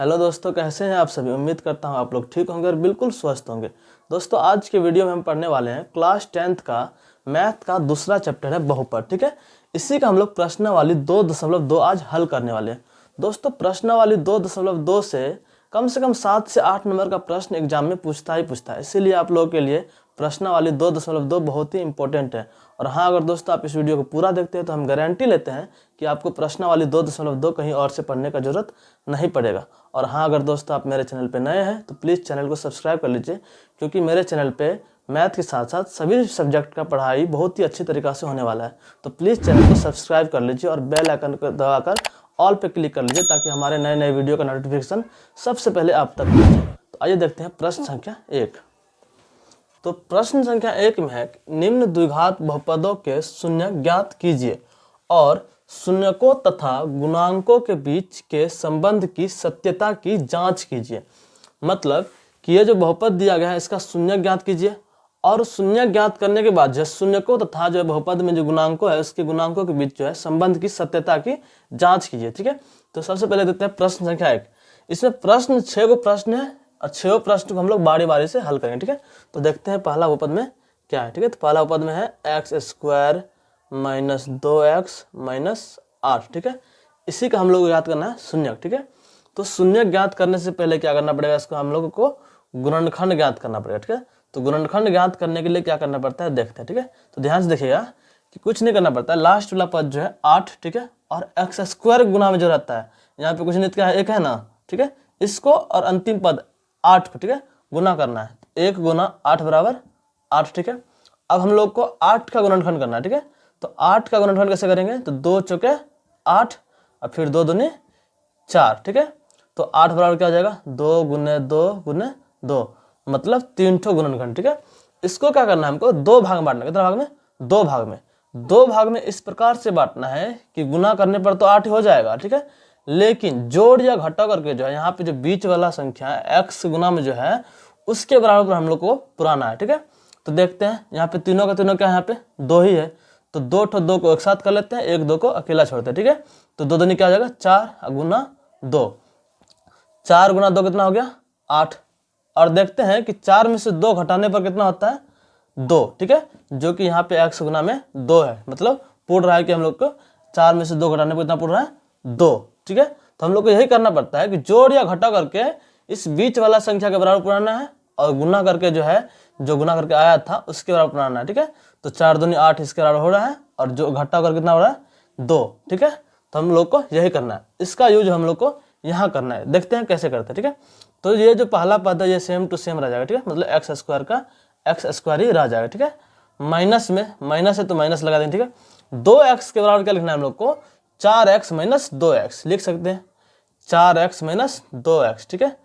Hello दोस्तों, कैसे हैं आप सभी। उम्मीद करता हूं आप लोग ठीक होंगे और बिल्कुल स्वस्थ होंगे। दोस्तों, आज के वीडियो में हम पढ़ने वाले हैं क्लास 10th का मैथ का दूसरा चैप्टर है बहुपद। ठीक है, इसी का हम लोग प्रश्नावली 2.2 आज हल करने वाले हैं। दोस्तों, प्रश्नावली 2.2 से कम 7 से 8 नंबर का प्रश्न एग्जाम में पूछता ही पूछता है। इसीलिए आप लोगों के लिए प्रश्नावली 2.2 बहुत ही इंपॉर्टेंट है। और हाँ, अगर दोस्तों आप इस वीडियो को पूरा देखते हैं तो हम गारंटी लेते हैं कि आपको प्रश्नावली 2.2 कहीं और से पढ़ने का जरूरत नहीं पड़ेगा। और हाँ, अगर दोस्तों आप मेरे चैनल पे नए हैं तो प्लीज़ चैनल को सब्सक्राइब कर लीजिए, क्योंकि मेरे चैनल पे मैथ के साथ साथ सभी सब्जेक्ट का पढ़ाई बहुत ही अच्छी तरीक़ा से होने वाला है। तो प्लीज़ चैनल को सब्सक्राइब कर लीजिए और बेल आइकन को दबाकर ऑल पे क्लिक कर लीजिए, ताकि हमारे नए नए वीडियो का नोटिफिकेशन सबसे पहले आप तक पहुंचे। तो आइए देखते हैं प्रश्न संख्या 1। तो प्रश्न संख्या 1 में है, निम्न द्विघात बहुपदों के शून्य ज्ञात कीजिए और शून्यकों तथा गुणांकों के बीच के संबंध की सत्यता की जांच कीजिए। मतलब कि ये जो बहुपद दिया गया है इसका शून्य ज्ञात कीजिए, और शून्य ज्ञात करने के बाद जो शून्यकों तथा जो बहुपद में जो गुणांकों है उसके गुणांकों के बीच जो है संबंध की सत्यता की जांच कीजिए। ठीक है, तो सबसे पहले देखते हैं प्रश्न संख्या 1। इसमें प्रश्न 6 गो प्रश्न है और 6 प्रश्न को हम लोग बारी बारी से हल करेंगे। ठीक है, तो देखते हैं पहला बहुपद में क्या है। ठीक है, तो पहला बहुपद में है x² - 2x - 8। ठीक है, इसी का हम लोग याद करना है शून्य। ठीक है, तो शून्य ज्ञात करने से पहले क्या करना पड़ेगा, इसको हम लोगों को गुणनखंड ज्ञात करना पड़ेगा। ठीक है, तो गुणनखंड ज्ञात करने के लिए क्या करना पड़ता है देखते हैं। ठीक है, तो ध्यान से देखिएगा कि कुछ नहीं करना पड़ता है। लास्ट वाला पद जो है 8, ठीक है, और x² गुना में जो रहता है यहाँ पे कुछ नहीं, क्या है, एक है ना। ठीक है, इसको और अंतिम पद 8 को, ठीक है, गुना करना है। 1 गुना 8 बराबर 8। ठीक है, अब हम लोग को 8 का गुणनखंड करना है। ठीक है, तो 8 का गुणनखंड कैसे करेंगे, तो 2 चौके 8 और फिर 2 दूनी 4। ठीक है, तो 8 बराबर क्या हो जाएगा, 2 गुने 2 गुने 2, मतलब 3 ठो गुणनखंड। ठीक है, इसको क्या करना है, हमको 2 भाग में बांटना। कितना भाग में, 2 भाग में। 2 भाग में इस प्रकार से बांटना है कि गुना करने पर तो 8 हो जाएगा। ठीक है, लेकिन जोड़ या घटा करके जो है यहाँ पे जो बीच वाला संख्या है x गुना में जो है उसके बराबर पर हम लोग को पुराना है। ठीक है, तो देखते हैं यहाँ पे तीनों का तीनों क्या है, यहाँ पे 2 ही है, तो 2 ठो 2 को एक साथ कर लेते हैं, 1 2 को अकेला छोड़ते हैं। ठीक है, तो 2 दूनी क्या हो जाएगा, 4 गुना 2। 4 गुना 2 कितना हो गया, 8। और देखते हैं कि 4 में से 2 घटाने पर कितना होता है, 2। ठीक है, जो कि यहाँ पे x गुना में 2 है, मतलब पूर्ण रहा है कि हम लोग को 4 में से 2 घटाने पर कितना पूर्ण रहा है, 2। ठीक है, तो हम लोग को यही करना पड़ता है कि जोड़ या घटा करके इस बीच वाला संख्या के बराबर पुराना है, और गुना करके जो है जो गुना करके आया था उसके बराबर पुराना है। ठीक है, तो 4 दूनी 8 इसके बराबर हो रहा है, और जो घटा कर कितना हो रहा है, 2। ठीक है, तो हम लोग को यही करना है, इसका यूज हम लोग को यहाँ करना है। देखते हैं कैसे करते हैं। ठीक है, तो ये जो पहला पद है ये सेम टू सेम रह जाएगा। ठीक है, मतलब x² का x² ही रह जाएगा। ठीक है, माइनस में माइनस है तो माइनस लगा देंगे। ठीक है, 2x के बराबर क्या लिखना है हम लोग को, 4x - 2x लिख सकते हैं, 4x - 2x। ठीक है,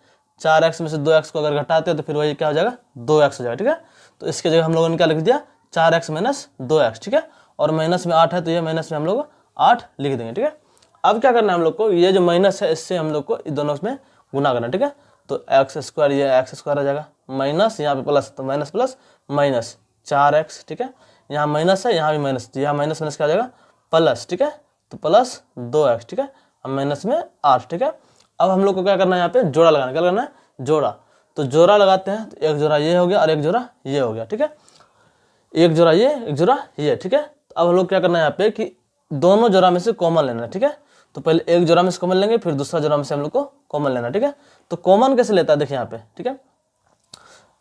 4x में से 2x को अगर घटाते हैं तो फिर वही क्या हो जाएगा, 2x हो जाएगा। ठीक है, तो इसके जगह हम लोगों ने क्या लिख दिया, 4x - 2x। ठीक है, और माइनस में 8 है तो ये माइनस में हम लोग 8 लिख देंगे। ठीक है, अब क्या करना है हम लोग को, ये जो माइनस है इससे हम लोग को दोनों में गुना करना है। ठीक है, तो x² ये x² आ जाएगा, माइनस यहाँ पे प्लस, तो माइनस प्लस माइनस 4x। ठीक है, यहाँ माइनस है यहाँ भी माइनस, तो यहाँ माइनस माइनस क्या आ जाएगा, प्लस। ठीक है, तो प्लस 2x। ठीक है, अब माइनस में 8। ठीक है, अब हम लोग को क्या करना है, यहाँ पे जोड़ा लगाना। क्या लगाना है, जोड़ा। तो जोड़ा लगाते हैं, तो एक जोड़ा ये हो गया और एक जोड़ा ये हो गया। ठीक है, एक जोड़ा ये एक जोड़ा ये। ठीक है, तो अब हम लोग क्या करना है यहाँ पे कि दोनों जोड़ा में से कॉमन लेना है। ठीक है, तो पहले एक जोड़ा में से कॉमन लेंगे, फिर दूसरा जोड़ा में से हम लोग को कॉमन लेना है। ठीक है, तो कॉमन कैसे लेता है देखिए यहाँ पे। ठीक है,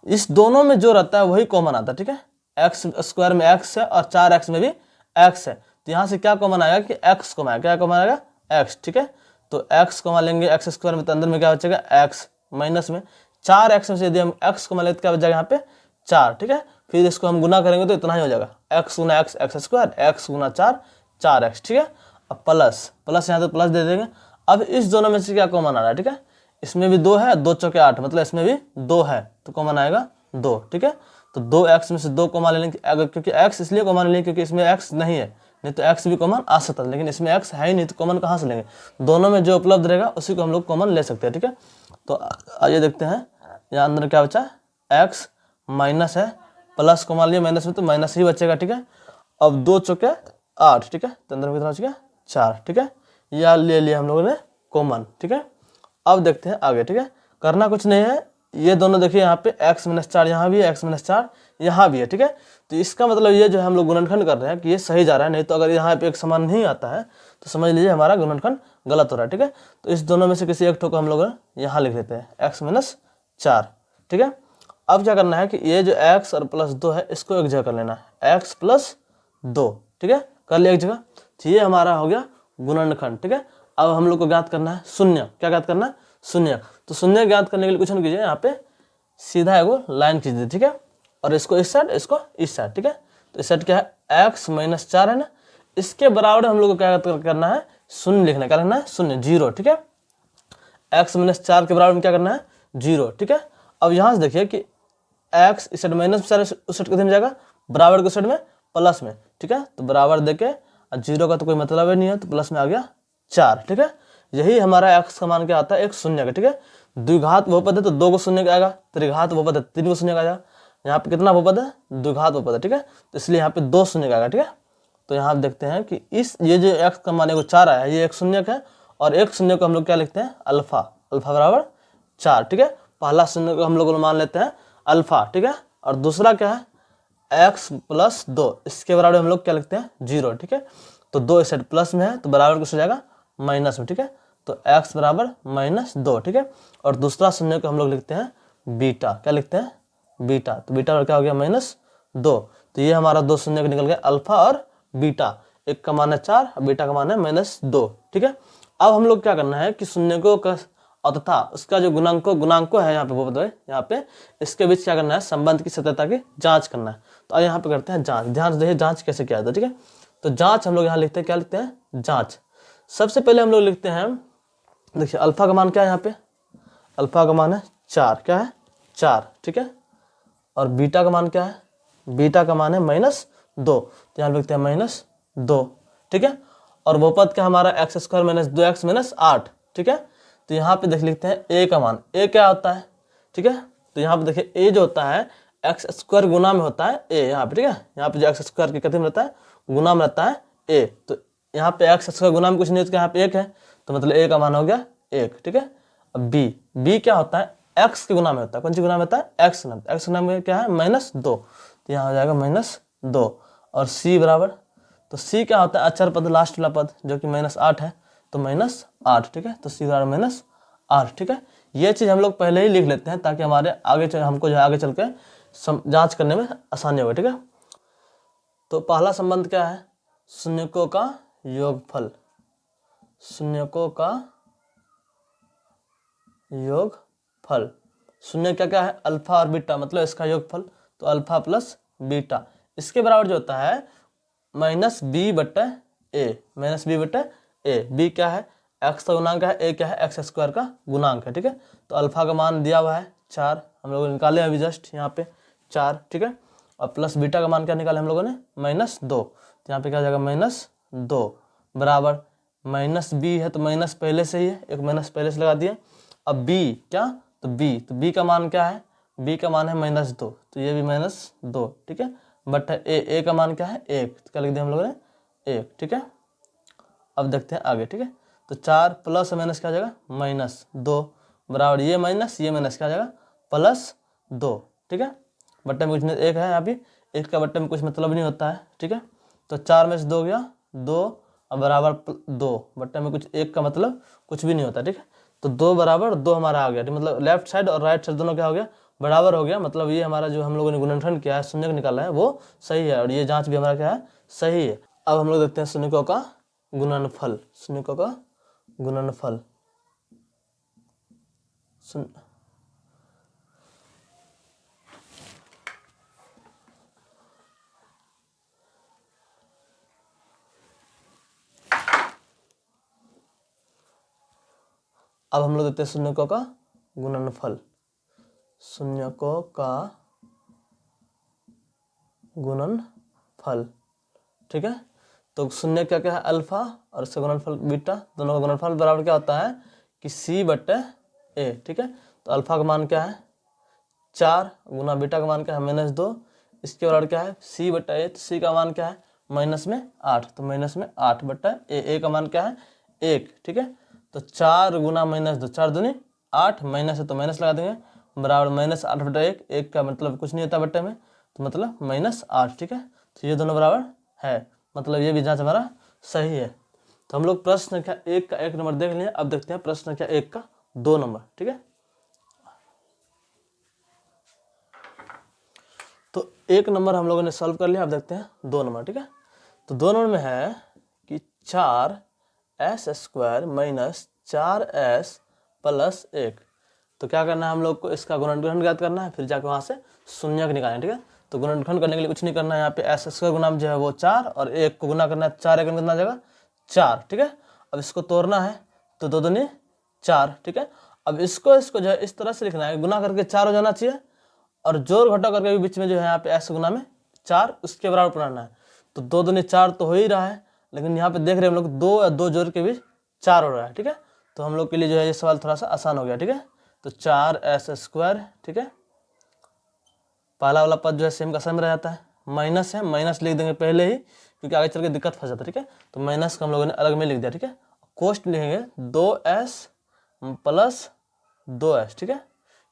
इस दोनों में जो रहता है वही कॉमन आता है। ठीक है, x² में x है और 4x में भी x है, तो यहाँ से क्या कॉमन आएगा कि x कॉमन आएगा। क्या कॉमन आएगा, x। ठीक है, तो x कॉमन लेंगे x² में, तो अंदर में क्या बचेगा, x। माइनस में 4x में से यदि हम x कॉमन लेते क्या बच जाएगा यहाँ पे 4। ठीक है, फिर इसको हम गुना करेंगे तो इतना ही हो जाएगा, x गुना x x², x गुना 4 4x। ठीक है, अब प्लस प्लस यहाँ तो प्लस दे देंगे। अब इस दोनों में से क्या कॉमन आ रहा है, ठीक है, इसमें भी 2 है, 2 चौके 8, मतलब इसमें भी 2 है तो कॉमन आएगा 2। ठीक है, तो 2x में से 2 कॉमन ले लेंगे, क्योंकि x इसलिए कॉमन लेंगे क्योंकि इसमें x नहीं है, नहीं तो x भी कॉमन आ सकता है, लेकिन इसमें x है ही नहीं तो कॉमन कहाँ से लेंगे, दोनों में जो उपलब्ध रहेगा उसी को हम लोग कॉमन ले सकते हैं। ठीक है, तो आइए देखते हैं यहाँ अंदर क्या बचा, x माइनस है, प्लस कॉमन लिए माइनस में तो माइनस ही बचेगा। ठीक है, अब 2 चौके 8। ठीक है, तो अंदर में कितना बच गया, 4। ठीक है, यह ले लिया हम लोगों ने कॉमन। ठीक है, अब देखते हैं आगे, ठीक है। करना कुछ नहीं है, ये दोनों देखिए यहाँ पे x-4 यहाँ भी है, x-4 यहाँ भी है, ठीक है। तो इसका मतलब ये जो है हम लोग गुणनखंड कर रहे हैं कि ये सही जा रहा है, नहीं तो अगर यहाँ पे एक समान नहीं आता है तो समझ लीजिए हमारा गुणनखंड गलत हो रहा है, ठीक है। तो इस दोनों में से किसी एक ठो को हम लोग यहाँ लिख लेते हैं x-4, ठीक है। अब क्या करना है कि ये जो x और +2 है इसको एक जगह कर लेना है, x+2, ठीक है, कर लिया एक जगह। तो ये हमारा हो गया गुणनखंड, ठीक है। अब हम लोग को ज्ञात करना है शून्य। क्या ज्ञात करना है? शून्य। तो शून्य ज्ञात करने के लिए कुछ नहीं कीजिए, यहाँ पे सीधा एगो लाइन खींच, ठीक है, और इसको इस साइड, इसको इस साइड, ठीक है। तो इस साइड क्या है, x-4 है ना, इसके बराबर हम लोग को क्या करना है, शून्य लिखना है। क्या लिखना है? शून्य, 0, ठीक है। x-4 के बराबर में क्या करना है, 0, ठीक है। अब यहाँ से देखिए कि x इस साइड -4 उस साइड कितने में जाएगा, बराबर के साइड में प्लस में, ठीक है। तो बराबर देके 0 का तो कोई मतलब ही नहीं है, तो प्लस में आ गया 4, ठीक है। यही हमारा x का मान क्या आता है, एक शून्य का, ठीक है। द्विघात बहुपद है तो 2 को शून्य का आएगा, त्रिघात बहुपद है 3 को शून्य का आएगा। यहाँ पे कितना बहुपद है, द्विघात बहुपद है, ठीक है। तो इसलिए यहाँ पे 2 शून्य का आएगा, ठीक है। तो यहाँ आप देखते हैं कि ये जो x का मान 4 आया है, ये एक शून्य का है, और एक शून्य को हम लोग क्या लिखते हैं, अल्फा, अल्फा बराबर 4, ठीक है। पहला शून्य को हम लोग मान लेते हैं अल्फा, ठीक है, और दूसरा क्या है, x+2, इसके बराबर हम लोग क्या लिखते हैं, 0, ठीक है। तो 2 इस साइड प्लस में है तो बराबर कुछ हो जाएगा माइनस में, ठीक है। तो x बराबर -2, ठीक है। और दूसरा शून्य को हम लोग लिखते हैं बीटा। क्या लिखते हैं, बीटा। तो बीटा और क्या हो गया, -2। तो ये हमारा 2 शून्य का निकल गया, अल्फा और बीटा। एक का मान है 4 और बीटा का मान है -2, ठीक है। अब हम लोग क्या करना है कि शून्यकों का तथा उसका जो गुणांको है यहाँ पे वो बताए, यहाँ पे इसके बीच क्या करना है, संबंध की सत्यता की जांच करना है। तो यहाँ पे करते हैं जांच। ध्यान से देखिए जांच कैसे किया जाता है, ठीक है। तो जांच हम लोग यहाँ लिखते हैं, क्या लिखते हैं, जांच। सबसे पहले हम लोग लिखते हैं, देखिए अल्फा का मान क्या है, यहाँ पे अल्फा का मान है 4, क्या है, 4, ठीक है। और बीटा का मान क्या है, बीटा का मान है -2, तो यहाँ लिखते हैं -2, ठीक है। और बहुपद क्या हमारा x² - 2x - 8, ठीक है। तो यहाँ पे देख लिखते हैं a का मान, a क्या होता है, ठीक है। तो यहाँ पे देखिए a जो होता है x² गुना में होता है a, यहाँ पे, ठीक है। यहाँ पे जो x² के कितने में रहता है, गुना में रहता है a। तो यहाँ पे x² गुना में कुछ नहीं होता, यहाँ पे 1 है, तो मतलब a का मान हो गया 1, ठीक है। अब b क्या होता है, x के गुना में होता है, कौन सी गुना में होता है, x गुना, x गुना में क्या है, -2, तो यहाँ हो जाएगा -2। और c बराबर, तो c क्या होता है, अचर पद, लास्ट वाला पद जो कि -8 है, तो -8, ठीक है। तो c बराबर -8, ठीक है। ये चीज़ हम लोग पहले ही लिख लेते हैं ताकि हमारे हमको जो आगे चल के जांच करने में आसानी होगी, ठीक है। तो पहला संबंध क्या है, शून्यकों का योगफल, शून्यकों का योगफल। शून्य क्या क्या है, अल्फा और बीटा, मतलब इसका योगफल, तो अल्फा प्लस बीटा, इसके बराबर जो होता है -b/a, -b/a। b क्या है, x का गुणांक है, a क्या है, x² का गुणांक है, ठीक है। तो अल्फा का मान दिया हुआ है 4, हम लोग निकाले अभी जस्ट यहाँ पे 4, ठीक है। और प्लस बीटा का मान क्या निकाले हम लोगों ने, -2, तो यहाँ पे क्या हो जाएगा, -2 बराबर -b है, तो माइनस पहले से ही है, एक माइनस पहले से लगा दिए। अब b क्या, तो b का मान क्या है, b का मान है -2, तो ये भी -2, ठीक है। बट a का मान क्या है, 1, तो क्या लिख दिया हम लोगों ने, 1, ठीक है। अब देखते हैं आगे, ठीक है। तो 4 प्लस माइनस क्या हो जाएगा, -2 बराबर ये माइनस क्या हो जाएगा, +2, ठीक है। बट्टे में कुछ नहीं, 1 है यहाँ पे, 1 का बट्टे में कुछ मतलब नहीं होता है, ठीक है। तो 4 में से 2 गया 2, और बराबर 2, बट्टे में कुछ 1 का मतलब कुछ भी नहीं होता, ठीक है। तो 2 बराबर 2 हमारा आ गया, मतलब लेफ्ट साइड और राइट साइड दोनों क्या हो गया, बराबर हो गया। मतलब ये हमारा जो हम लोगों ने गुणनखंड किया है, शून्य निकाला है, वो सही है, और ये जांच भी हमारा क्या है, सही है। अब हम लोग देखते हैं शून्यकों का गुणनफल, शून्यकों का गुणनफल। अब हम लोग देखते हैं शून्यकों का गुणनफल, शून्यकों का गुणनफल, ठीक है। तो शून्य क्या क्या है, अल्फा, और इसका गुणनफल बीटा, दोनों का गुणनफल बराबर क्या होता है कि c/a, ठीक है। तो अल्फा का मान क्या है 4 गुना बीटा का मान क्या है -2, इसके बराबर क्या है c/a, तो c का मान क्या है -8, तो -8/a, a का मान क्या है 1, ठीक है। तो 4 गुना -2, 4 दूनी 8, माइनस है तो माइनस लगा देंगे, बराबर -8/1। 1 का मतलब कुछ नहीं होता बट्टे में, तो मतलब -8, ठीक है। तो ये दोनों बराबर है, मतलब ये भी जांच हमारा सही है। तो हम लोग प्रश्न संख्या 1 का 1 नंबर देख लिए। अब देखते हैं प्रश्न संख्या 1 का 2 नंबर, ठीक है। तो 1 नंबर हम लोगों ने सॉल्व कर लिया। अब देखते हैं 2 नंबर, ठीक है। तो 2 नंबर में है कि 4s² - 4s + 1। तो क्या करना है हम लोग को, इसका गुणनखंड ज्ञात करना है, फिर जाकर वहाँ से शून्यक निकालना है, ठीक है। तो गुणनखंड करने के लिए कुछ नहीं करना है, यहाँ पे s² गुणाम जो है वो 4 और 1 को गुना करना है, 4 1 कितना जाएगा 4, ठीक है। अब इसको तोड़ना है तो 2 दूनी 4, ठीक है। अब इसको जो है इस तरह से लिखना है, गुना करके 4 हो जाना चाहिए और जोड़ घटा करके भी बीच में जो है यहाँ पे s गुना में 4 उसके बराबर बनाना है। तो 2 दूनी 4 तो हो ही रहा है, लेकिन यहाँ पे देख रहे हैं हम लोग 2 और 2 जोड़ के भी 4 हो रहा है, ठीक है। तो हम लोग के लिए जो है ये सवाल थोड़ा सा आसान हो गया, ठीक है। तो 4s², ठीक है। पहला वाला पद जो है सेम का सेम रह जाता है, माइनस है, माइनस लिख देंगे पहले ही क्योंकि आगे चल के दिक्कत फंस जाता है, ठीक है। तो माइनस का हम लोगों ने अलग में लिख दिया, ठीक है। कोष्ट लिखेंगे 2s + 2s, ठीक है,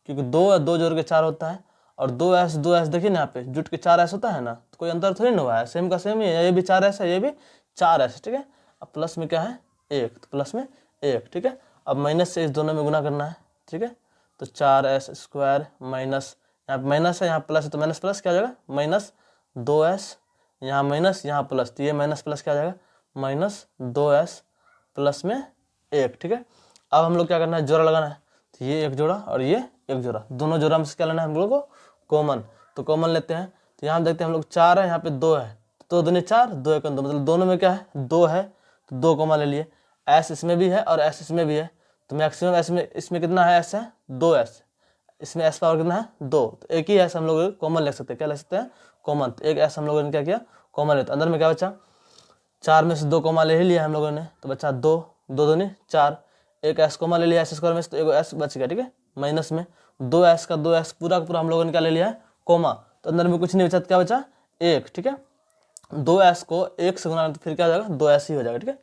क्योंकि 2 और 2 जोड़ के 4 होता है और 2s देखिए ना यहाँ पे जुट के 4s होता है ना, तो कोई अंतर थोड़ी ना हुआ है, सेम का सेम ही है। ये भी 4s है, ये भी 4s, ठीक है। अब प्लस में क्या है 1, तो प्लस में 1, ठीक है। अब माइनस से इस दोनों में गुना करना है, ठीक है। तो 4s² माइनस, यहाँ पे माइनस है, यहाँ प्लस है, तो माइनस प्लस क्या हो जाएगा -2s, यहाँ माइनस यहाँ प्लस, तो ये माइनस प्लस क्या हो जाएगा -2s प्लस में 1, ठीक है। अब हम लोग क्या करना है, जोड़ा लगाना है। तो ये एक जोड़ा और ये एक जोड़ा, दोनों जोड़ा में से क्या लेना है हम लोग को कॉमन। तो कॉमन लेते हैं, तो यहाँ देखते हैं हम लोग 4 है, यहाँ पे 2 है, तो 2 दूनी 4, 2 1 2, मतलब दोनों में क्या है 2 है, तो 2 कॉमन ले लिए। s इसमें भी है और s इसमें भी है, तो मैक्सिमम इसमें कितना है s है 2s, इसमें s पावर कितना है 2, तो एक ही s हम लोग कॉमन ले सकते हैं। क्या ले सकते हैं कॉमन, तो एक s हम लोगों ने क्या किया कॉमन ले, तो अंदर में क्या बचा 4 में से 2 कॉमन ले ही लिया हम लोगों ने, तो बचा 2, 2 दूनी 4, एक s कॉमन ले लिया s² में से, तो एक s बच गया, ठीक है। माइनस में 2s का 2s पूरा का पूरा हम लोगों ने क्या ले लिया है कॉमा, तो अंदर में कुछ नहीं बचा, तो क्या बचा 1, ठीक है। 2s को 1 से गुना तो फिर क्या हो जाएगा 2s ही हो जाएगा, ठीक है।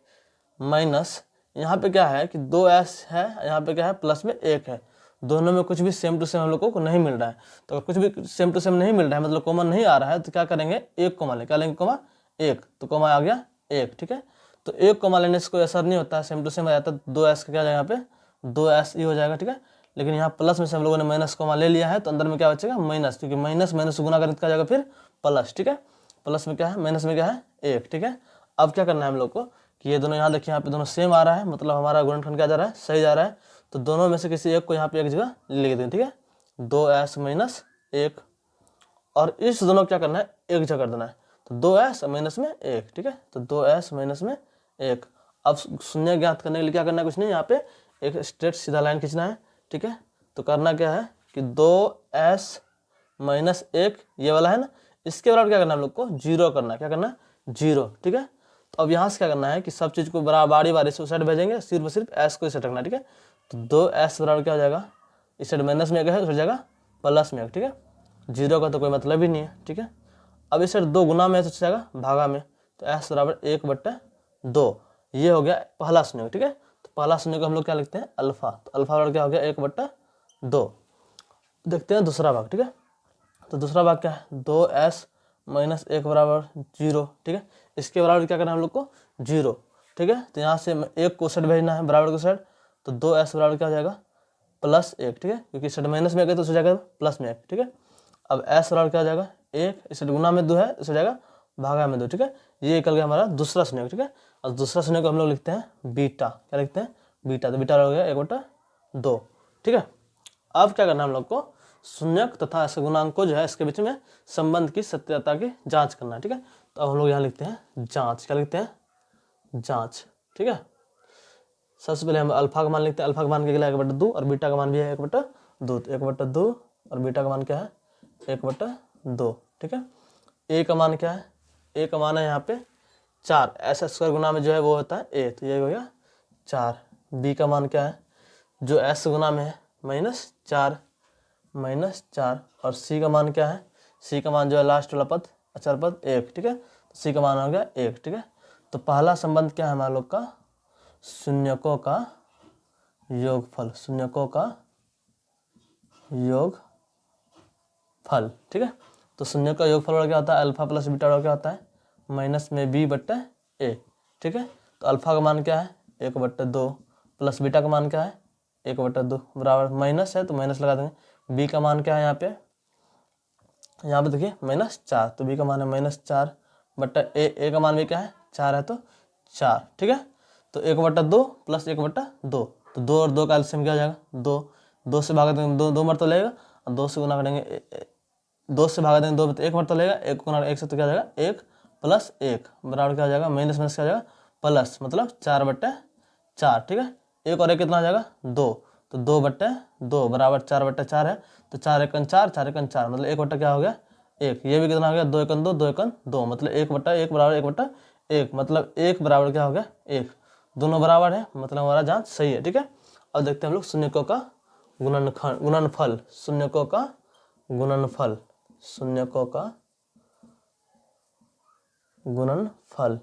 माइनस यहाँ पे क्या है कि 2s है, यहाँ पे क्या है प्लस में 1 है, दोनों में कुछ भी सेम टू सेम हम लोगों को नहीं मिल रहा है। तो अगर कुछ भी सेम टू सेम नहीं मिल रहा है, मतलब कॉमन नहीं आ रहा है, तो क्या करेंगे 1 कॉमा ले, क्या लेंगे कॉमा 1, तो कॉमा आ गया 1, ठीक है। तो 1 कॉमा लेने से कोई असर नहीं होता है, सेम टू सेम आ जाता है, 2s का क्या जाएगा यहाँ पे 2s ही हो जाएगा, ठीक है। लेकिन यहाँ प्लस में से हम लोगों ने माइनस कॉमा ले लिया है, तो अंदर में क्या बचेगा माइनस, क्योंकि माइनस माइनस गुना करें तो क्या जाएगा फिर प्लस, ठीक है। प्लस में क्या है माइनस में क्या है 1, ठीक है। अब क्या करना है हम लोग को कि ये दोनों यहाँ देखिए यहाँ पे दोनों सेम आ रहा है, मतलब हमारा गुणनखंड क्या जा रहा है सही जा रहा है, तो दोनों में से किसी एक को यहाँ पे एक जगह लिख दें, ठीक है। 2s - 1 और इस दोनों क्या करना है एक जगह कर देना है, तो 2s माइनस में 1, ठीक है। तो 2s माइनस में 1। अब शून्य ज्ञात करने के लिए क्या करना है, कुछ नहीं, यहाँ पे एक स्ट्रेट सीधा लाइन खींचना है, ठीक है। तो करना क्या है कि 2s - 1 ये वाला है ना, इसके बराबर क्या करना है हम लोग को 0 करना है, क्या करना है 0, ठीक है। तो अब यहाँ से क्या करना है कि सब चीज़ को बारी बारी से उस साइड भेजेंगे, सिर्फ s को इस साइड रखना है, ठीक है। तो 2s बराबर क्या हो जाएगा, इस साइड माइनस में 1 है, उस जाएगा प्लस में 1, ठीक है। 0 का तो कोई मतलब ही नहीं है, ठीक है। अब इस साइड 2 गुना में तो जाएगा भागा में, तो s बराबर 1/2, ये हो गया पहला शून्य, ठीक है। तो पहला शून्य को हम लोग क्या लिखते हैं अल्फा, तो अल्फा बराबर क्या हो गया 1/2। देखते हैं दूसरा भाग, ठीक है। तो दूसरा भाग क्या है 2s - 1 बराबर 0, ठीक है। इसके बराबर क्या करना है हम लोग को 0, ठीक है। तो यहाँ से 1 को साइड भेजना है बराबर को साइड, तो 2s बराबर क्या हो जाएगा +1, ठीक है, क्योंकि साइड माइनस में गए तो उस जाएगा प्लस में 1, ठीक है। अब s बराबर क्या हो जाएगा 1, इस साइड गुना में 2 है, इस जाएगा भागा में 2, ठीक है। ये निकल गया हमारा दूसरा शून्य, ठीक है। और दूसरा शून्य को हम लोग लिखते हैं बीटा, क्या लिखते हैं बीटा, तो बीटा हो गया 1/2, ठीक है। अब क्या करना है हम लोग को शून्यक तथा इसके गुणांक को जो है इसके बीच में संबंध की सत्यता की जांच करना है, ठीक है। तो अब हम लोग यहाँ लिखते हैं जांच, क्या लिखते हैं जांच, ठीक है। सबसे पहले हम अल्फा का मान लिखते हैं, अल्फा का मान क्या है 1/2 और बीटा का मान भी है 1/2, 1/2 और बीटा का मान क्या है 1/2, ठीक है। ए का मान क्या है, ए का मान है यहाँ पे 4, s² गुना में जो है वो होता है a, तो ये हो गया 4। बी का मान क्या है जो s गुना में है -4 और c का मान क्या है, c का मान जो है लास्ट वाला पद अचर पद 1, ठीक है। तो c का मान हो गया 1, ठीक है। तो पहला संबंध क्या है हमारे लोग का शून्यकों का योगफल, शून्यकों का योगफल, ठीक है। तो शून्य का योगफल बड़ा क्या होता है, अल्फा प्लस बीटा बड़ा क्या होता है, माइनस में बी बट्टे ए, ठीक है। तो अल्फा का मान क्या है 1/2 प्लस बीटा का मान क्या है 1/2 बराबर माइनस है तो माइनस लगा देंगे। बी का मान क्या है यहाँ पे देखिए -4, तो बी का मान है -4 बट्टा ए का मान भी क्या है 4 है तो 4, ठीक है। तो 1/2 प्लस 1/2, तो 2 और 2 का एलसीएम क्या हो जाएगा 2 से भागा देंगे 2 मरतबा लगेगा और 2 से गुना करेंगे 2 से भागा देंगे 2 तो 1 मरतबा लगेगा, 1 गुना 1 से तो क्या हो जाएगा 1 + 1 बराबर क्या हो जाएगा माइनस माइनस क्या हो जाएगा प्लस, मतलब 4/4, ठीक है। 1 और 1 कितना हो जाएगा 2, तो 2/2 बराबर 4/4 है, तो 4 × 4 4 × 4 मतलब 1 बट्टा क्या हो गया 1, ये भी कितना हो गया 2 × 2 2 × 2 मतलब 1/1 बराबर 1/1 मतलब 1 बराबर क्या हो गया 1, दोनों बराबर है मतलब हमारा जांच सही है, ठीक है। अब देखते हैं हम लोग शून्यकों का गुणनफल, शून्यकों का गुणनफल, शून्यकों का गुणनफल।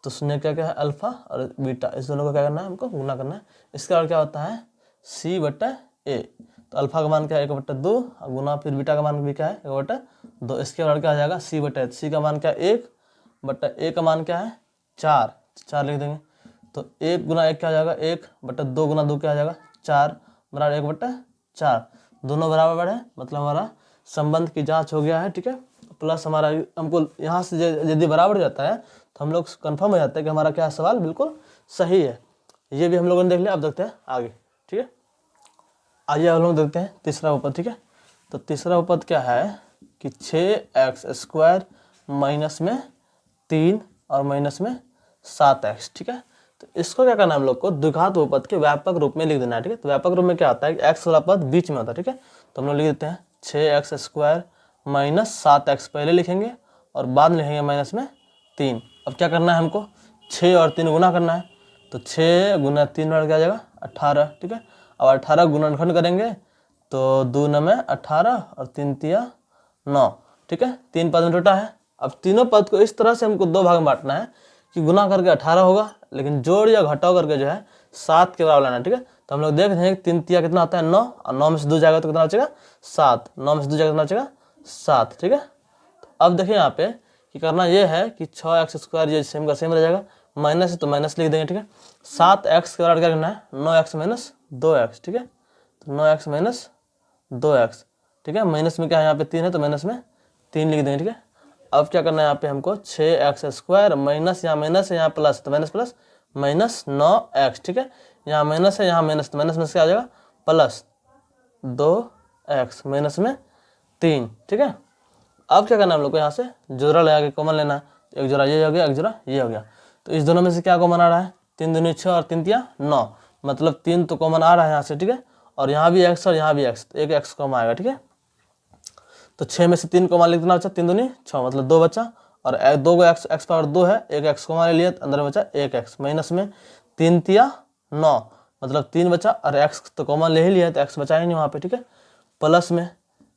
तो शून्य क्या क्या है अल्फा और बीटा, इस दोनों को क्या करना है हमको गुना करना है। इसका और क्या होता है c/a, तो अल्फा का मान क्या है 1/2 और गुना फिर बीटा का मान भी क्या है 1/2, इसके और क्या आ जाएगा c का मान क्या है 1/a का मान क्या है 4 लिख देंगे। तो 1 गुना 1 क्या आ जाएगा 1/2 गुना 2 क्या आ जाएगा 4 बराबर 1/4, दोनों बराबर है मतलब हमारा संबंध की जांच हो गया है, ठीक है। प्लस हमारा हमको यहाँ से यदि बराबर हो जाता है तो हम लोग कंफर्म हो जाता है कि हमारा क्या सवाल बिल्कुल सही है। ये भी हम लोगों ने देख लिया, अब देखते हैं आगे, ठीक है। आइए हम लोग देखते हैं तीसरा उपपद, ठीक है। तो तीसरा उपपद क्या है कि 6x² माइनस में 3 और माइनस में 7x, ठीक है। तो इसको क्या करना है हम लोग को द्विघात उपपद के व्यापक रूप में लिख देना है, ठीक है। तो व्यापक रूप में क्या होता है कि x वाला पद बीच में होता है, ठीक है। तो हम लोग लिख देते हैं 6x² माइनस 7x पहले लिखेंगे और बाद में लिखेंगे माइनस में 3। अब क्या करना है हमको 6 और 3 गुना करना है, तो 6 गुना 3 बराबर क्या आ जाएगा 18, ठीक है। अब 18 गुणनखंड करेंगे तो 2 9 में 18 और 3 तिया 9, ठीक है। 3 पद में टूटा है। अब तीनों पद को इस तरह से हमको 2 भाग में बांटना है कि गुना करके 18 होगा लेकिन जोड़ या घटाव करके जो है 7 के बराबर लाना है, ठीक है। तो हम लोग देख रहे हैं कि 3 तिया कितना आता है 9 और 9 में से 2 जाएगा तो कितना बचेगा 7, 9 में से 2 जाएगा कितना बचेगा 7, ठीक है। तो अब देखिए यहाँ पे कि करना ये है कि 6x² ये सेम का सेम रह जाएगा, माइनस है तो माइनस लिख देंगे, ठीक है। 7x के बराबर क्या करना है 9x माइनस 2x, ठीक है। तो 9x माइनस 2x, ठीक है। माइनस में क्या है यहाँ पे 3 है तो माइनस में 3 लिख देंगे, ठीक है। अब क्या करना है यहाँ पे हमको 6x² माइनस यहाँ माइनस है यहाँ प्लस तो माइनस प्लस माइनस 9x, ठीक है। यहाँ माइनस है यहाँ माइनस तो माइनस में क्या आ जाएगा प्लस 2x माइनस में 3, ठीक है। अब क्या करना है हम लोग को यहाँ से जोड़ा लगा के कॉमन लेना है, एक जोड़ा ये हो गया एक जोड़ा ये हो गया, तो इस दोनों में से क्या कॉमन आ रहा है 3 दूनी 6 और 3 तिया 9 मतलब 3 तो कॉमन आ रहा है यहाँ से, ठीक है। और यहाँ भी x और यहाँ भी x, तो एक x कॉमन आएगा, ठीक है। तो 6 में से 3 कॉमन लिखना बचा 3 दूनी 6 मतलब 2 बचा और 2 को x पावर 2 है, एक x कॉमन ले लिया तो अंदर में बचा 1x माइनस में 3 तिया 9 मतलब 3 बचा और x तो कॉमन ले ही लिया तो x बचा ही नहीं वहाँ पे, ठीक है। प्लस में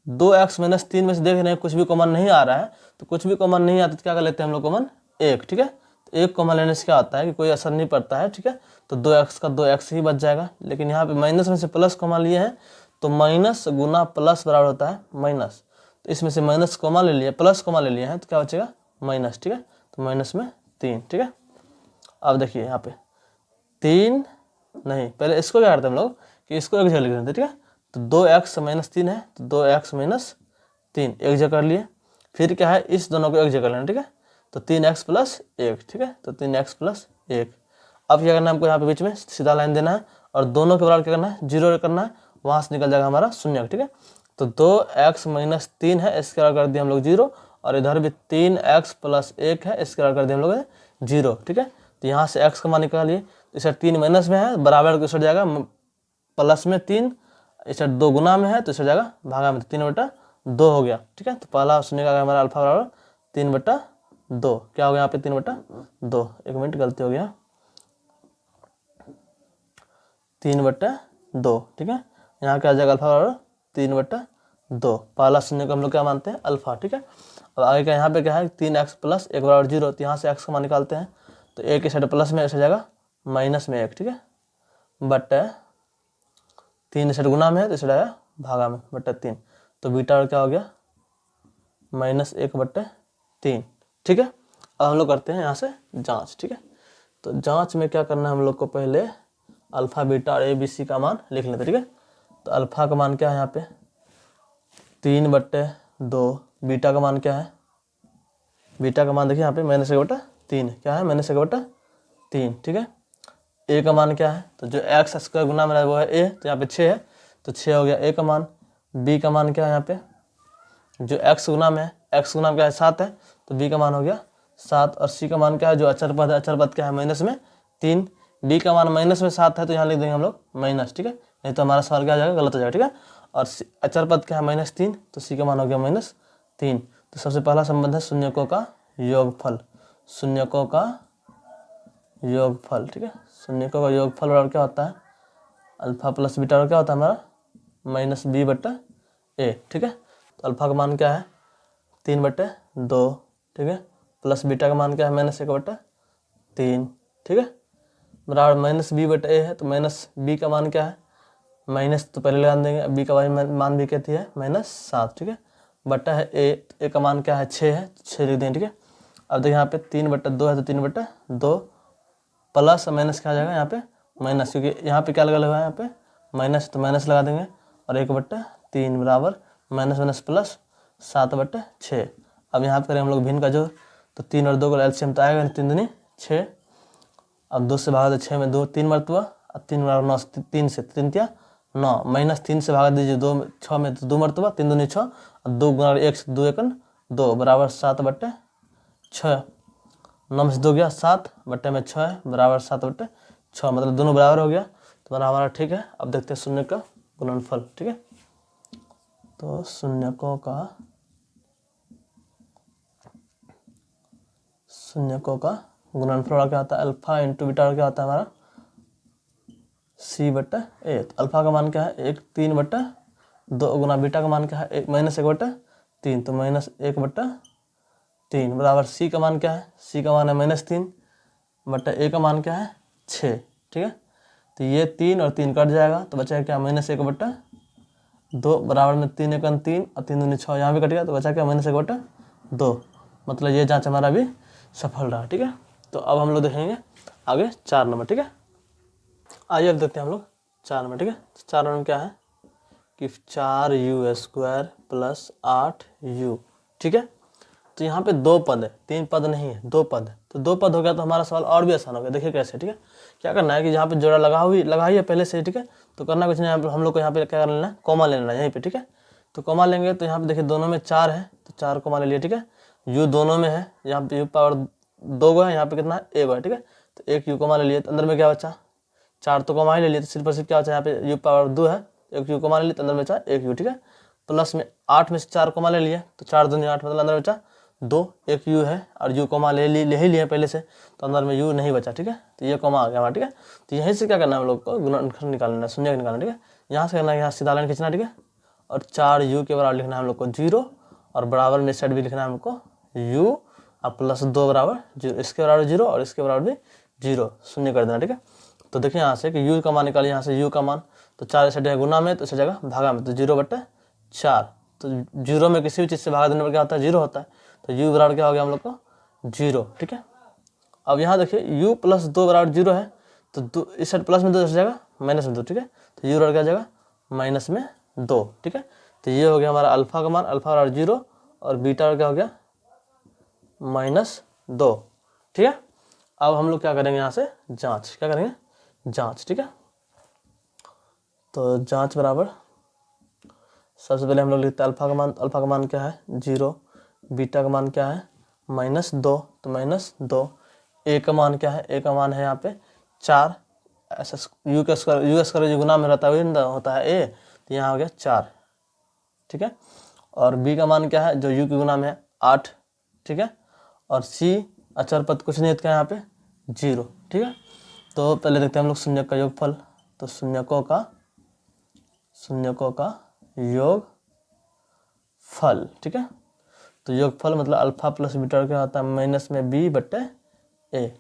2x माइनस 3 में से देख रहे हैं कुछ भी कॉमन नहीं आ रहा है, तो कुछ भी कॉमन नहीं आता तो क्या कर लेते हैं हम लोग कॉमन 1, ठीक है। तो 1 कॉमन लेने से क्या होता है कि कोई असर नहीं पड़ता है, ठीक है। तो 2x का 2x ही बच जाएगा, लेकिन यहाँ पे माइनस में से प्लस कॉमन लिए हैं तो माइनस गुना प्लस बराबर होता है माइनस, तो इसमें से माइनस कॉमन ले लिए प्लस कॉमन ले लिए हैं तो क्या बचेगा माइनस, ठीक है। तो माइनस में 3, ठीक है। अब देखिए यहाँ पे 3 नहीं, पहले इसको क्या करते हैं हम लोग कि इसको एक जगह लिख देते हैं, ठीक है। तो 2x माइनस 3 है तो 2x माइनस 3 एक जगह कर लिए, फिर क्या है इस दोनों को एक जगह लेना, ठीक है। तो 3x प्लस 1, ठीक है। तो 3x प्लस 1। अब क्या करना है हमको यहाँ पे बीच में सीधा लाइन देना है और दोनों के बराबर क्या करना है 0 करना है, वहाँ से निकल जाएगा हमारा शून्य, ठीक है। तो 2x माइनस 3 है इसके बराबर कर दिया हम लोग 0 और इधर भी 3x प्लस 1 है इसके बराबर कर दिया हम लोग 0, ठीक है। तो यहाँ से x का मान निकालिए, तो इस 3 माइनस में है बराबर को इस जाएगा प्लस में 3, इस 2 गुना में है तो इस जाएगा भागा में 3/2 हो गया, ठीक है। तो पहला शून्य का हमारा अल्फा बराबर 3/2 क्या हो गया यहाँ पे 3/2, एक मिनट गलती हो गया 3/2, ठीक है। यहाँ क्या आ जाएगा अल्फा बराबर 3/2, पहला शून्य को हम लोग क्या मानते हैं अल्फा, ठीक है। अब आगे का यहाँ पे क्या है 3x प्लस 1 बराबर 0, तो यहाँ से x का मान निकालते हैं तो 1 इस साइड प्लस में ऐसे जाएगा माइनस में 1, ठीक है। बटे 3 इस साइड गुना में है तो इस साइड आया भागा में बटे 3, तो बीटा और क्या हो गया -1/3। ठीक है, अब हम लोग करते हैं यहाँ से जांच। ठीक है, तो जांच में क्या करना है हम लोग को, पहले अल्फा बीटा और ABC का मान लिख लेते। ठीक है, तो अल्फा का मान क्या है यहाँ पे 3/2, बीटा का मान क्या है, बीटा का मान देखिए यहाँ पे -1/3 क्या है -1/3। ठीक है, ए का मान क्या है, तो जो x² गुना में वो है a, तो यहाँ पे 6 है तो 6 हो गया a का मान। b का मान क्या है यहाँ पे, जो x गुना में है, x गुना में क्या है 7 है तो b का मान हो गया 7। और c का मान क्या है, जो अचर पद है, अचर पद क्या है -3, b का मान -7 है तो यहाँ लिख देंगे हम लोग माइनस। ठीक है, नहीं तो हमारा सवाल क्या हो जाएगा, गलत हो जाएगा। ठीक है, और अचर पद क्या है -3, तो c का मान हो गया -3। तो सबसे पहला संबंध है शून्यकों का योगफल, शून्यकों का योगफल। ठीक है, शून्यकों का योगफल बराबर क्या होता है, अल्फा प्लस बीटा और क्या होता है हमारा -b/a। ठीक है, तो अल्फा का मान क्या है 3/2। ठीक है, प्लस बीटा का मान क्या है -1/3। ठीक है, बराबर -b/a है तो -b का मान क्या है, माइनस तो पहले लगा देंगे, b का मान भी कहती है -7। ठीक है, बटा है a का मान क्या है 6 है, 6 लिख देंगे। ठीक है, अब देखिए यहाँ पे 3/2 है तो 3/2 प्लस माइनस क्या आ जाएगा यहाँ पे माइनस, क्योंकि यहाँ पे क्या लगा हुआ है यहाँ पे माइनस, तो माइनस लगा देंगे और 1/3 बराबर माइनस प्लस 7/6। अब यहाँ पे करें हम लोग भिन्न का जोड़, तो 3 और 2 का एलसीएम तो आएगा 3 दूनी 6। अब 2 से भागा दो 6 में 2 3 मरतबा और 3 बराबर 9, 3 से 3 तिया 9, -3 से भागा दीजिए 2 6 में तो 2 मरतबा 3 दूनी 6 और 2 गुना 1 से 2 एकन 2 बराबर 7/6। 9 में से 2 गया 7 बट्टे में 6 है बराबर 7/6, मतलब दोनों बराबर हो गया तो हमारा ठीक है। अब देखते हैं शून्य का गुणनफल। ठीक है, तो शून्यकों का गुणनफल क्या होता है, अल्फा इंटू बीटा क्या होता है हमारा c/a। तो अल्फा का मान क्या है 3/2 गुना बीटा का मान क्या है -1/3, तो -1/3 बराबर c का मान क्या है, c का मान है -3/a का मान क्या है 6। ठीक है, तो ये 3 और 3 कट जाएगा तो बचा क्या -1/2 बराबर में 3 एकन 3 और 3 दूनी 6, यहाँ भी कट गया तो बचा क्या -1/2, मतलब ये जांच हमारा भी सफल रहा। ठीक है, तो अब हम लोग देखेंगे आगे 4 नंबर। ठीक है, आइए अब देखते हैं हम लोग 4 नंबर। ठीक है, 4 नंबर क्या है कि 4u² + 8u। ठीक है, तो यहाँ पे 2 पद है, 3 पद नहीं है, 2 पद है, तो 2 पद हो गया तो हमारा सवाल और भी आसान हो गया। देखिए कैसे। ठीक है, क्या करना है कि जहाँ पे जोड़ा लगा ही है पहले से। ठीक है, तो करना कुछ नहीं, हम लोग को यहाँ पे क्या कर लेना है, कॉमा ले लेना है यहीं पे। ठीक है, तो कॉमा लेंगे तो यहाँ पे देखिए दोनों में 4 है तो 4 कॉमा ले लिया। ठीक है, u दोनों में है, यहाँ पे u पावर 2 गो है, यहाँ पे कितना है 1 है। ठीक है, तो 1 u कॉमा ले लिया तो अंदर में क्या बचा 4, तो कॉमा ही ले लिया तो सिर्फ और सिर्फ क्या बचा यहाँ पे u पावर 2 है, 1 u कॉमा ले लिया तो अंदर बचा 1 u। ठीक है, प्लस में 8 में से 4 कॉमा ले लिया तो 4 दूनी 8, मतलब अंदर बचा 2, 1 u है और u कॉमा ले ही लिया पहले से तो अंदर में u नहीं बचा। ठीक है, तो ये कॉमा आ गया हमारा। ठीक है, तो यहीं से क्या करना है हम लोग को गुणनफल निकालना है, शून्य निकालना। ठीक है, यहाँ से करना है, यहाँ सीधा लाइन खींचना। ठीक है, और 4u के बराबर लिखना है हम लोग को 0 और बराबर में साइड भी लिखना है हमको u और प्लस 2 बराबर 0, इसके बराबर 0 और इसके बराबर भी 0, शून्य कर देना। ठीक है, तो देखिए यहाँ से कि u का मान निकालिए, यहाँ से u का मान तो 4 इस जगह गुना में तो इस जगह भागा में, तो 0/4, तो 0 में किसी भी चीज़ से भागा देने पर क्या होता है 0 होता है, तो u बराबर क्या हो गया हम लोग को 0। ठीक है, अब यहाँ देखिए u + 2 बराबर 0 है तो इस साइड प्लस में 2 इस जगह माइनस में 2। ठीक है, तो u बराबर क्या जाएगा -2। ठीक है, तो ये हो गया हमारा अल्फा का मान, अल्फा बराबर 0 और बीटा क्या हो गया -2। ठीक है, अब हम लोग क्या करेंगे यहाँ से जांच, क्या करेंगे जांच। ठीक है, तो जांच बराबर सबसे पहले हम लोग लिखते हैं अल्फा का मान क्या है 0, बीटा का मान क्या है -2, तो -2, ए का मान क्या है, ए का मान है यहाँ पे 4, ऐसा यू का स्क्वायर जो गुना में रहता है वही होता है ए, तो यहाँ हो गया 4। ठीक है, और बी का मान क्या है जो यू के गुना में है 8। ठीक है, और सी अचर पद कुछ नहीं, क्या यहाँ पे 0। ठीक है, तो पहले देखते हैं हम लोग शून्य का योगफल, तो शून्यकों का योगफल। ठीक है, तो योगफल मतलब अल्फा प्लस बीटा क्या होता है -b/a।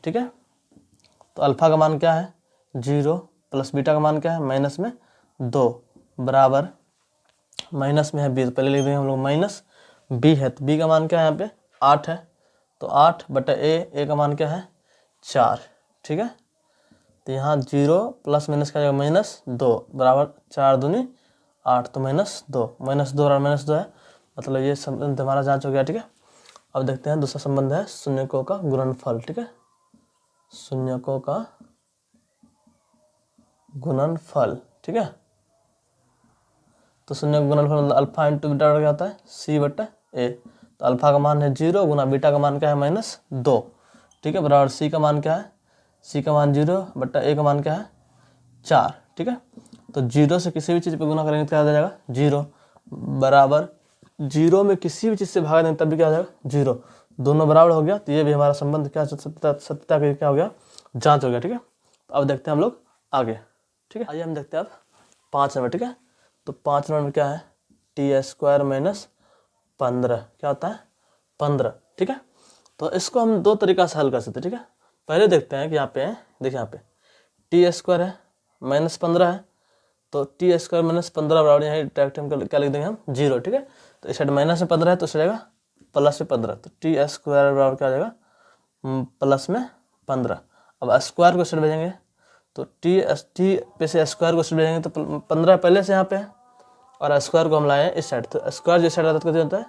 ठीक है, तो अल्फा का मान क्या है 0, प्लस बीटा का मान क्या है माइनस में 2 बराबर माइनस में है बी, तो पहले लिख देंगे हम लोग माइनस बी है, तो बी का मान क्या है यहाँ पे 8 है, तो 8 बटा ए का मान क्या है 4, ठीक है। तो यहाँ 0 प्लस माइनस का जाएगा -2 बराबर 4 दूनी 8, तो -2 और -2 है, मतलब ये संबंध हमारा जांच हो गया, ठीक है। अब देखते हैं दूसरा संबंध है शून्यकों का गुणनफल, ठीक है, शून्यकों का गुणनफल, ठीक है। तो शून्य का गुणनफल मतलब अल्फा इंटू बीटा क्या होता है सी बटा ए, तो अल्फा का मान है 0 गुना बीटा का मान क्या है -2, ठीक है, बराबर सी का मान क्या है, सी का मान 0 बटा ए का मान क्या है 4, ठीक है। तो 0 से किसी भी चीज़ पे गुना करेंगे तो क्या आ जाएगा 0, बराबर 0 में किसी भी चीज़ से भाग देंगे तब भी क्या हो जाएगा 0, दोनों बराबर हो गया, तो ये भी हमारा संबंध क्या सत्यता का क्या हो गया जांच हो गया, ठीक है। तो अब देखते हैं हम लोग आगे, ठीक है। आइए हम देखते हैं अब 5 नंबर, ठीक है। तो 5 नंबर में क्या है t² - 15 क्या होता है 15, ठीक है। तो इसको हम दो तरीका से हल कर सकते हैं, ठीक है। पहले देखते हैं कि यहाँ पे देखिए यहाँ पे t² है -15 है, तो t² - 15 बराबर यहाँ डायरेक्ट हम क्या लिख देंगे हम 0, ठीक है। तो इस साइड माइनस में 15 है तो इस रहेगा प्लस में 15, तो t² बराबर क्या हो जाएगा प्लस में 15। अब स्क्वायर को साइड भेजेंगे तो टी पे से स्क्वायर को साइड भेजेंगे तो 15 पहले से यहाँ पे है और स्क्वायर को हम लाए हैं इस साइड, तो स्क्वायर जिस साइड आता है तो होता है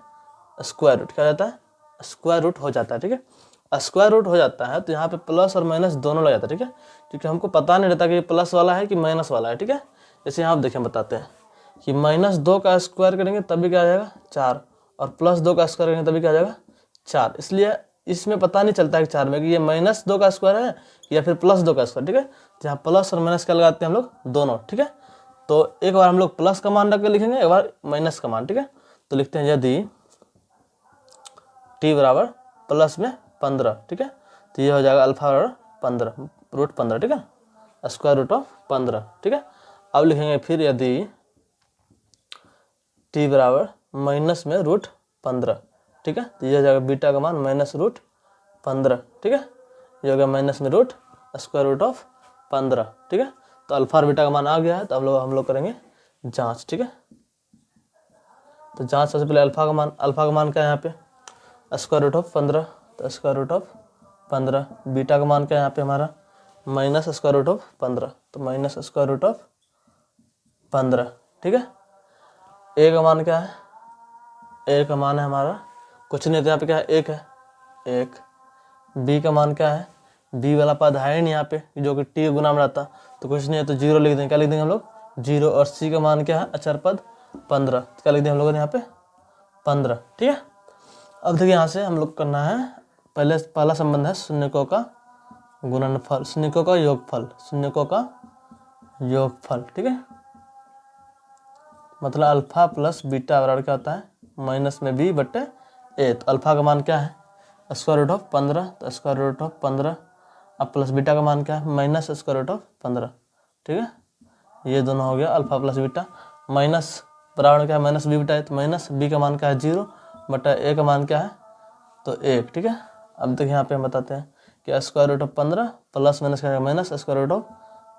स्क्वायर रूट, क्या जाता है स्क्वायर रूट हो जाता है, ठीक है। स्क्वायर रूट हो जाता है तो यहाँ पे प्लस और माइनस दोनों लग जाता है, ठीक है, क्योंकि हमको पता नहीं रहता कि ये प्लस वाला है कि माइनस वाला है, ठीक है। जैसे यहाँ आप देखें बताते हैं कि -2 का स्क्वायर करेंगे तब भी क्या आ जाएगा 4 और +2 का स्क्वायर करेंगे तभी क्या आ जाएगा 4, इसलिए इसमें पता नहीं चलता है कि 4 में कि ये -2 का स्क्वायर है या फिर +2 का स्क्वायर, ठीक है। तो यहाँ प्लस और माइनस क्या लगाते हैं हम लोग दोनों, ठीक है। तो एक बार हम लोग प्लस का मान रख के लिखेंगे, एक बार माइनस का मान, ठीक है। तो लिखते हैं यदि t बराबर प्लस में 15, ठीक है, तो ये हो जाएगा अल्फा बराबर 15 √15, ठीक है, स्क्वायर रूट ऑफ 15, ठीक है। अब लिखेंगे फिर यदि t बराबर माइनस में √15, ठीक है, तो ये हो जाएगा बीटा का मान -√15, ठीक है, ये हो गया माइनस में स्क्वायर रूट ऑफ 15, ठीक है। तो अल्फा और बीटा का मान आ गया है, तो हम लोग करेंगे जांच, ठीक है। तो जांच सबसे पहले अल्फा का मान क्या है यहाँ पे स्क्वायर रूट ऑफ 15, तो स्क्वायर रूट ऑफ 15, बीटा का मान क्या है यहाँ पे हमारा -स्क्वायर रूट ऑफ 15, तो -स्क्वायर रूट ऑफ 15, ठीक है। ए का मान क्या है, ए का मान है हमारा कुछ नहीं, तो यहाँ पे क्या है 1 है 1। बी का मान क्या है, बी वाला पद है नहीं यहाँ पे जो कि टी गुना में रहता, तो कुछ नहीं है तो 0 लिख देंगे, क्या लिख देंगे हम लोग 0। और सी का मान क्या है अचर पद 15, तो क्या लिख देंगे हम लोगों ने यहाँ पे 15, ठीक है। अब देखिए यहाँ से हम लोग करना है पहला संबंध है शून्यकों का गुणनफल, शून्यकों का योगफल, शून्यकों का योगफल, ठीक है। मतलब अल्फा प्लस बीटा बराबर क्या होता है माइनस में बी बटे ए, तो अल्फा का मान क्या है स्क्वायर रूट ऑफ 15, तो स्क्वायर रूट ऑफ 15, अब प्लस बीटा का मान क्या है स्क्वायर रूट ऑफ 15, ठीक है। ये दोनों हो गया अल्फा प्लस बीटा, माइनस बराबर क्या है -b बटा ए, तो माइनस बी का मान क्या है 0 बटा ए का मान क्या है तो 1, ठीक है। अब तक यहाँ पे हम बताते हैं कि square root of 15 plus minus क्या है स्क्वायर रूट ऑफ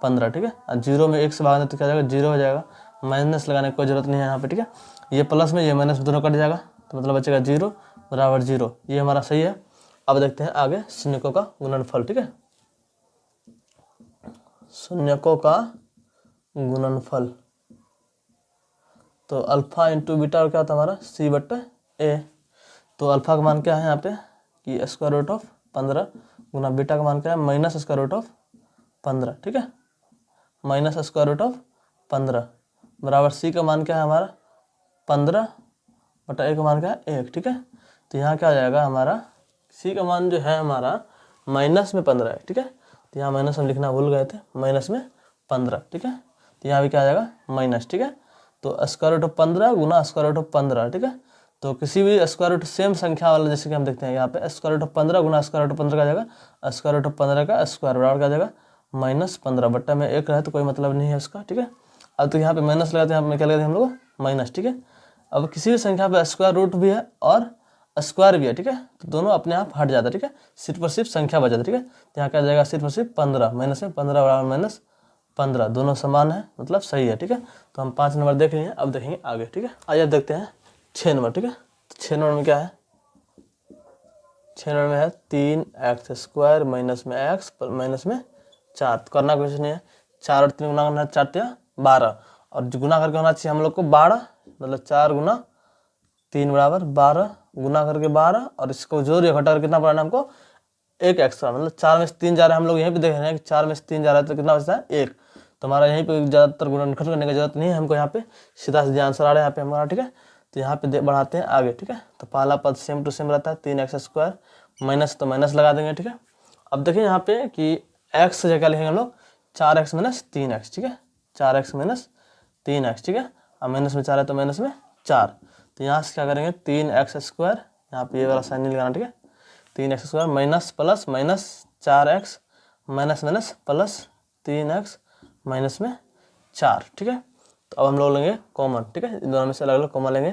15, ठीक है। और 0 में 1 से भागने तो क्या जाएगा 0 हो जाएगा, माइनस लगाने की कोई जरूरत नहीं है यहाँ पे, ठीक है। ये प्लस में ये माइनस दोनों कट जाएगा, तो मतलब बचेगा 0 बराबर 0, ये हमारा सही है। अब देखते हैं आगे शून्यकों का गुणनफल, ठीक है, शून्यकों का गुणनफल। तो अल्फा इंटू बीटा क्या होता है हमारा सी बट्टा ए, तो अल्फा का मान क्या है यहाँ पे कि स्क्वायर रूट ऑफ 15 गुना बीटा का मान क्या है स्क्वायर रूट ऑफ 15, ठीक है, स्क्वायर रूट ऑफ 15 बराबर सी का मान क्या है हमारा 15 बटा ए का मान क्या है 1, ठीक है। तो यहाँ क्या आ जाएगा हमारा सी का मान जो है हमारा माइनस में 15 है, ठीक है। तो यहाँ माइनस हम लिखना भूल गए थे, माइनस में 15, ठीक है। तो यहाँ भी क्या आ जाएगा माइनस, ठीक है। तो स्क्वायर रूट ऑफ 15 गुना स्क्वायर रूट ऑफ 15, ठीक है। तो किसी भी स्क्वायर रूट सेम संख्या वाला जैसे कि हम देखते हैं यहाँ पे स्क्वायर रूट ऑफ 15 गुना स्क्वायर रूट ऑफ 15 का जाएगा स्क्वायर रूट ऑफ 15 का स्क्वायर बराबर का जाएगा -15 बट्टा में 1 रहे तो कोई मतलब नहीं है उसका, ठीक है। अब तो यहाँ पे माइनस लगाते हैं, यहाँ पे क्या लगाते हैं हम लोग माइनस, ठीक है। अब किसी भी संख्या पे स्क्वायर रूट भी है और स्क्वायर भी है, ठीक है, तो दोनों अपने आप हट जाता है, ठीक है, सिर्फ और सिर्फ संख्या बच जाता है, ठीक है। तो यहाँ क्या जाएगा सिर्फ और सिर्फ 15 माइनस में 15 बराबर 15, दोनों समान है मतलब सही है। ठीक है, तो हम 5 नंबर देख लिए। अब देखेंगे आगे। ठीक है, आइए अब देखते हैं 6 नंबर। ठीक है, तो 6 नंबर में क्या है, 6 नंबर में है 3x² माइनस में x माइनस में 4। तो करना कुछ नहीं है, 4 और 3 गुना करना है, 4 या 12, और जो गुना करके होना चाहिए हम लोग को 12, मतलब 4 गुना 3 बराबर 12, गुना करके 12, और इसको जोड़ घटा कर कितना पड़ा हमको, एक एक्स्ट्रा, मतलब 4 में से 3 जा रहा है। हम लोग यहीं पे देख रहे हैं कि 4 में से 3 जा रहा है तो कितना बचता है, 1। तो हमारा यहीं पे ज़्यादातर गुणनखंड करने की जरूरत नहीं है हमको, यहाँ पे सीधा सीधा आंसर आ रहा है यहाँ पे हमारा। ठीक है, तो यहाँ पे बढ़ाते हैं आगे। ठीक है, तो पहला पद सेम टू सेम रहता है, 3x² माइनस, तो माइनस लगा देंगे। ठीक है, अब देखिए यहाँ पे कि x से जगह लिखेंगे हम लोग 4x माइनस 3x। ठीक है, 4x माइनस 3x। ठीक है, अब माइनस में 4 है तो माइनस में 4, तो यहाँ से क्या करेंगे 3x², यहाँ पे ये वाला साइन नहीं लगाना। ठीक है, 3x² minus plus minus 4x minus minus plus 3x minus में 4। ठीक है, तो अब हम लोग लेंगे कॉमन। ठीक है, इन दोनों में से अलग अलग कॉमन लेंगे।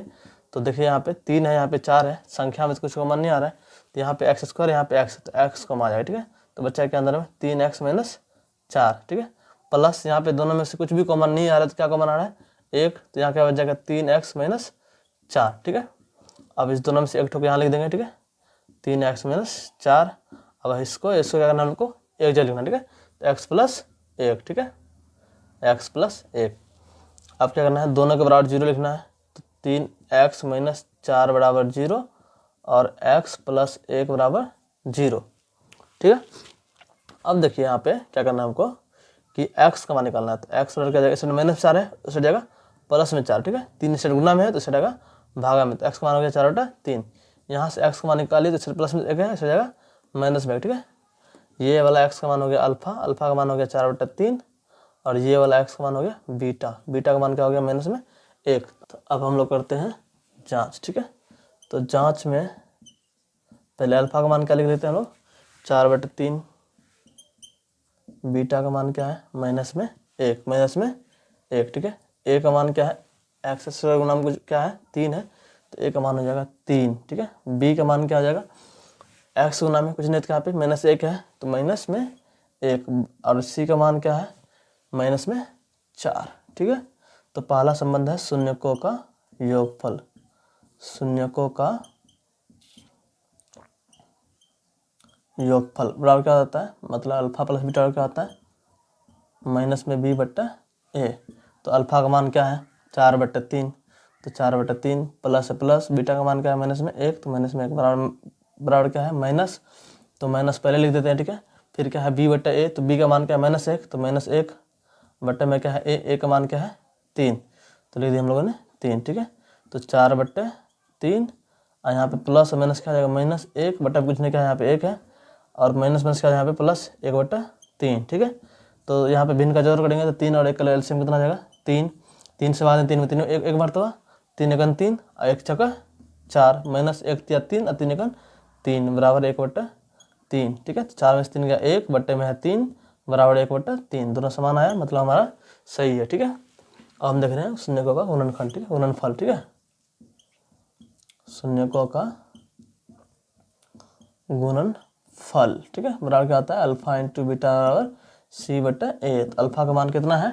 तो देखिए यहाँ पे 3 है, यहाँ पे 4 है, संख्या में कुछ कॉमन नहीं आ रहा है, तो यहाँ पे x², यहाँ पे x, तो x कॉमन आ जाएगा। ठीक है, तो बच्चा के अंदर में 3x माइनस 4। ठीक है, प्लस यहाँ पे दोनों में से कुछ भी कॉमन नहीं आ रहा है, तो क्या कॉमन आ रहा है, 1, तो यहाँ क्या बच जाएगा 3x माइनस 4। ठीक है, अब इस दोनों में से एक ठोक यहाँ लिख देंगे। ठीक है, 3x माइनस 4। अब इसको क्या करना है हमको, एक जगह लिखना। ठीक है, तो x प्लस 1। ठीक है, x प्लस 1। अब क्या करना है, दोनों के बराबर 0 लिखना है, तो 3x माइनस 4 बराबर 0 और x प्लस 1 बराबर 0। ठीक है, अब देखिए यहाँ पे क्या करना है हमको कि x का मान निकालना है, तो x बराबर क्या जाएगा, इसमें माइनस 4 है उस जगह प्लस में 4। ठीक है, 3 से गुना में है तो इस जगह भागा में, तो x का मान हो गया 4/3। यहाँ से x का मान निकालिए तो प्लस में 1 है, इस जगह माइनस में। ठीक है, ये वाला x का मान हो गया अल्फा, अल्फा का मान हो गया 4/3, और ये वाला x का मान हो गया बीटा, बीटा का मान क्या हो गया माइनस में 1। तो अब हम लोग करते हैं जांच। ठीक है, तो जांच में पहले अल्फा का मान क्या लिख लेते हैं हम लोग, 4/3, बीटा का मान क्या है माइनस में 1, माइनस में 1। ठीक है, ए का मान क्या है, x² गुना में क्या है 3 है, तो ए का मान हो जाएगा 3। ठीक है, बी का मान क्या हो जाएगा, x गुना में कुछ नहीं, तो यहाँ पे माइनस 1 है तो माइनस में 1, और सी का मान क्या है माइनस में 4। ठीक है, तो पहला संबंध है शून्यकों का योगफल, शून्यकों का योगफल बराबर क्या होता है, मतलब अल्फा प्लस बीटा क्या होता है माइनस में b/a। तो अल्फा का मान क्या है 4/3, तो 4/3 प्लस प्लस बीटा का मान क्या है माइनस में 1, तो माइनस में 1 बराबर क्या है माइनस, तो माइनस पहले लिख देते हैं। ठीक है, फिर क्या है b/a, तो b का मान क्या है -1, तो -1 बट्टे में क्या है a का मान क्या है 3, तो लिख दिया हम लोगों ने 3। ठीक है, तो 4/3, और यहाँ पे प्लस और माइनस क्या आ जाएगा -1 बट्टा कुछ नहीं क्या है यहाँ पे 1 है, और माइनस माइनस क्या है यहाँ पे प्लस 1/3। ठीक है, तो यहाँ पे भिन्न का जोड़ करेंगे तो 3 और 1 का एलसीएम कितना आ जाएगा 3, 3 से बाद 3 में 3 एक मरतबा, 3 एकन 3 और 1 चौका 4, -1 या 3 और 3 एकन 3 बराबर 1/3। ठीक है, तो 4 में से 3 गया 1 बट्टे में है 3 बराबर 1/3, दोनों समान आया, मतलब हमारा सही है। ठीक है, अब हम देख रहे हैं शून्यकों का गुणनखंड। ठीक है, गुणनफल। ठीक है, शून्यकों का गुणनफल। ठीक है, बराबर क्या आता है अल्फा इंटू बीटा बराबर c/a। तो अल्फा का मान कितना है,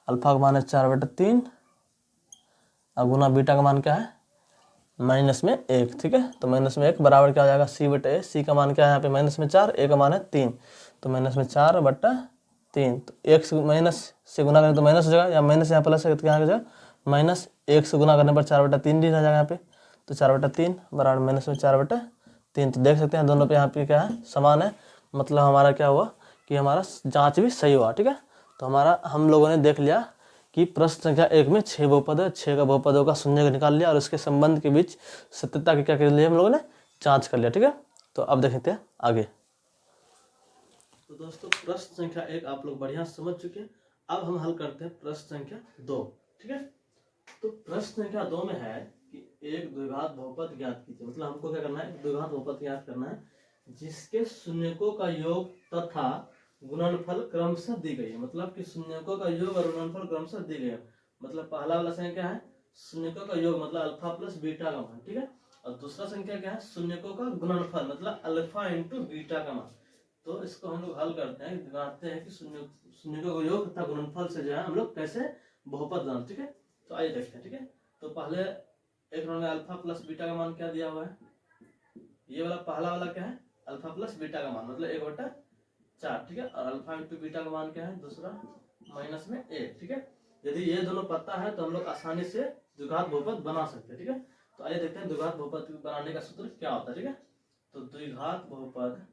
अल्फा का मान है 4/3, और गुना बीटा का मान क्या है माइनस में 1। ठीक है, तो माइनस में 1 बराबर क्या हो जाएगा c/a, c का मान क्या है यहाँ पे माइनस में 4, a का मान है 3, तो माइनस में 4/3, तो 1 से माइनस से गुना करें तो माइनस हो जाएगा, या माइनस यहाँ प्लस है तो क्या हो जाएगा -1 से गुना करने पर 4/3 रह जाएगा यहाँ पे, तो 4/3 बराबर माइनस में 4/3। तो देख सकते हैं दोनों पे यहाँ पे क्या है समान है, मतलब हमारा क्या हुआ कि हमारा जांच भी सही हुआ। ठीक है, तो हमारा हम लोगों ने देख लिया कि प्रश्न संख्या 1 में 6 बहुपद है, 6 का बहुपदों का शून्य निकाल लिया, और उसके संबंध के बीच सत्यता की क्या कर लिया हम लोगों ने जांच कर लिया। ठीक है, तो अब देखते हैं आगे। तो दोस्तों प्रश्न संख्या 1 आप लोग बढ़िया समझ चुके हैं। अब हम हल करते हैं प्रश्न संख्या 2। ठीक है, तो प्रश्न संख्या 2 में है कि एक द्विघात बहुपद ज्ञात कीजिए, मतलब हमको क्या करना है द्विघात बहुपद ज्ञात करना है जिसके शून्यकों का योग तथा गुणनफल क्रमशः दी गई है, मतलब कि शून्यकों का योग और गुणनफल क्रमशः दी गई है। मतलब पहला वाला संख्या है शून्यकों का योग मतलब अल्फा प्लस बीटा का मान। ठीक है, और दूसरा संख्या क्या है शून्यकों का गुणनफल मतलब अल्फा इंटू बीटा का मान। तो इसको हम लोग हल करते हैं, दिखाते हैं कि शून्य शून्य का योग तथा गुणनफल से जो है हम लोग कैसे बहुपद बनाते, ठीक है। तो आइए देखते हैं, ठीक है। तो पहले एक नंबर में अल्फा प्लस बीटा का मान क्या दिया हुआ है, ये वाला पहला वाला क्या है, अल्फा प्लस बीटा का मान मतलब 1/4, ठीक है। और अल्फा इंटू बीटा का मान क्या है, दूसरा माइनस में 1, ठीक है। यदि ये दोनों पता है तो हम लोग आसानी से द्विघात बहुपद बना सकते हैं, ठीक है। तो आइए देखते हैं द्विघात बहुपद बनाने का सूत्र क्या होता है, ठीक है। तो द्विघात बहुपद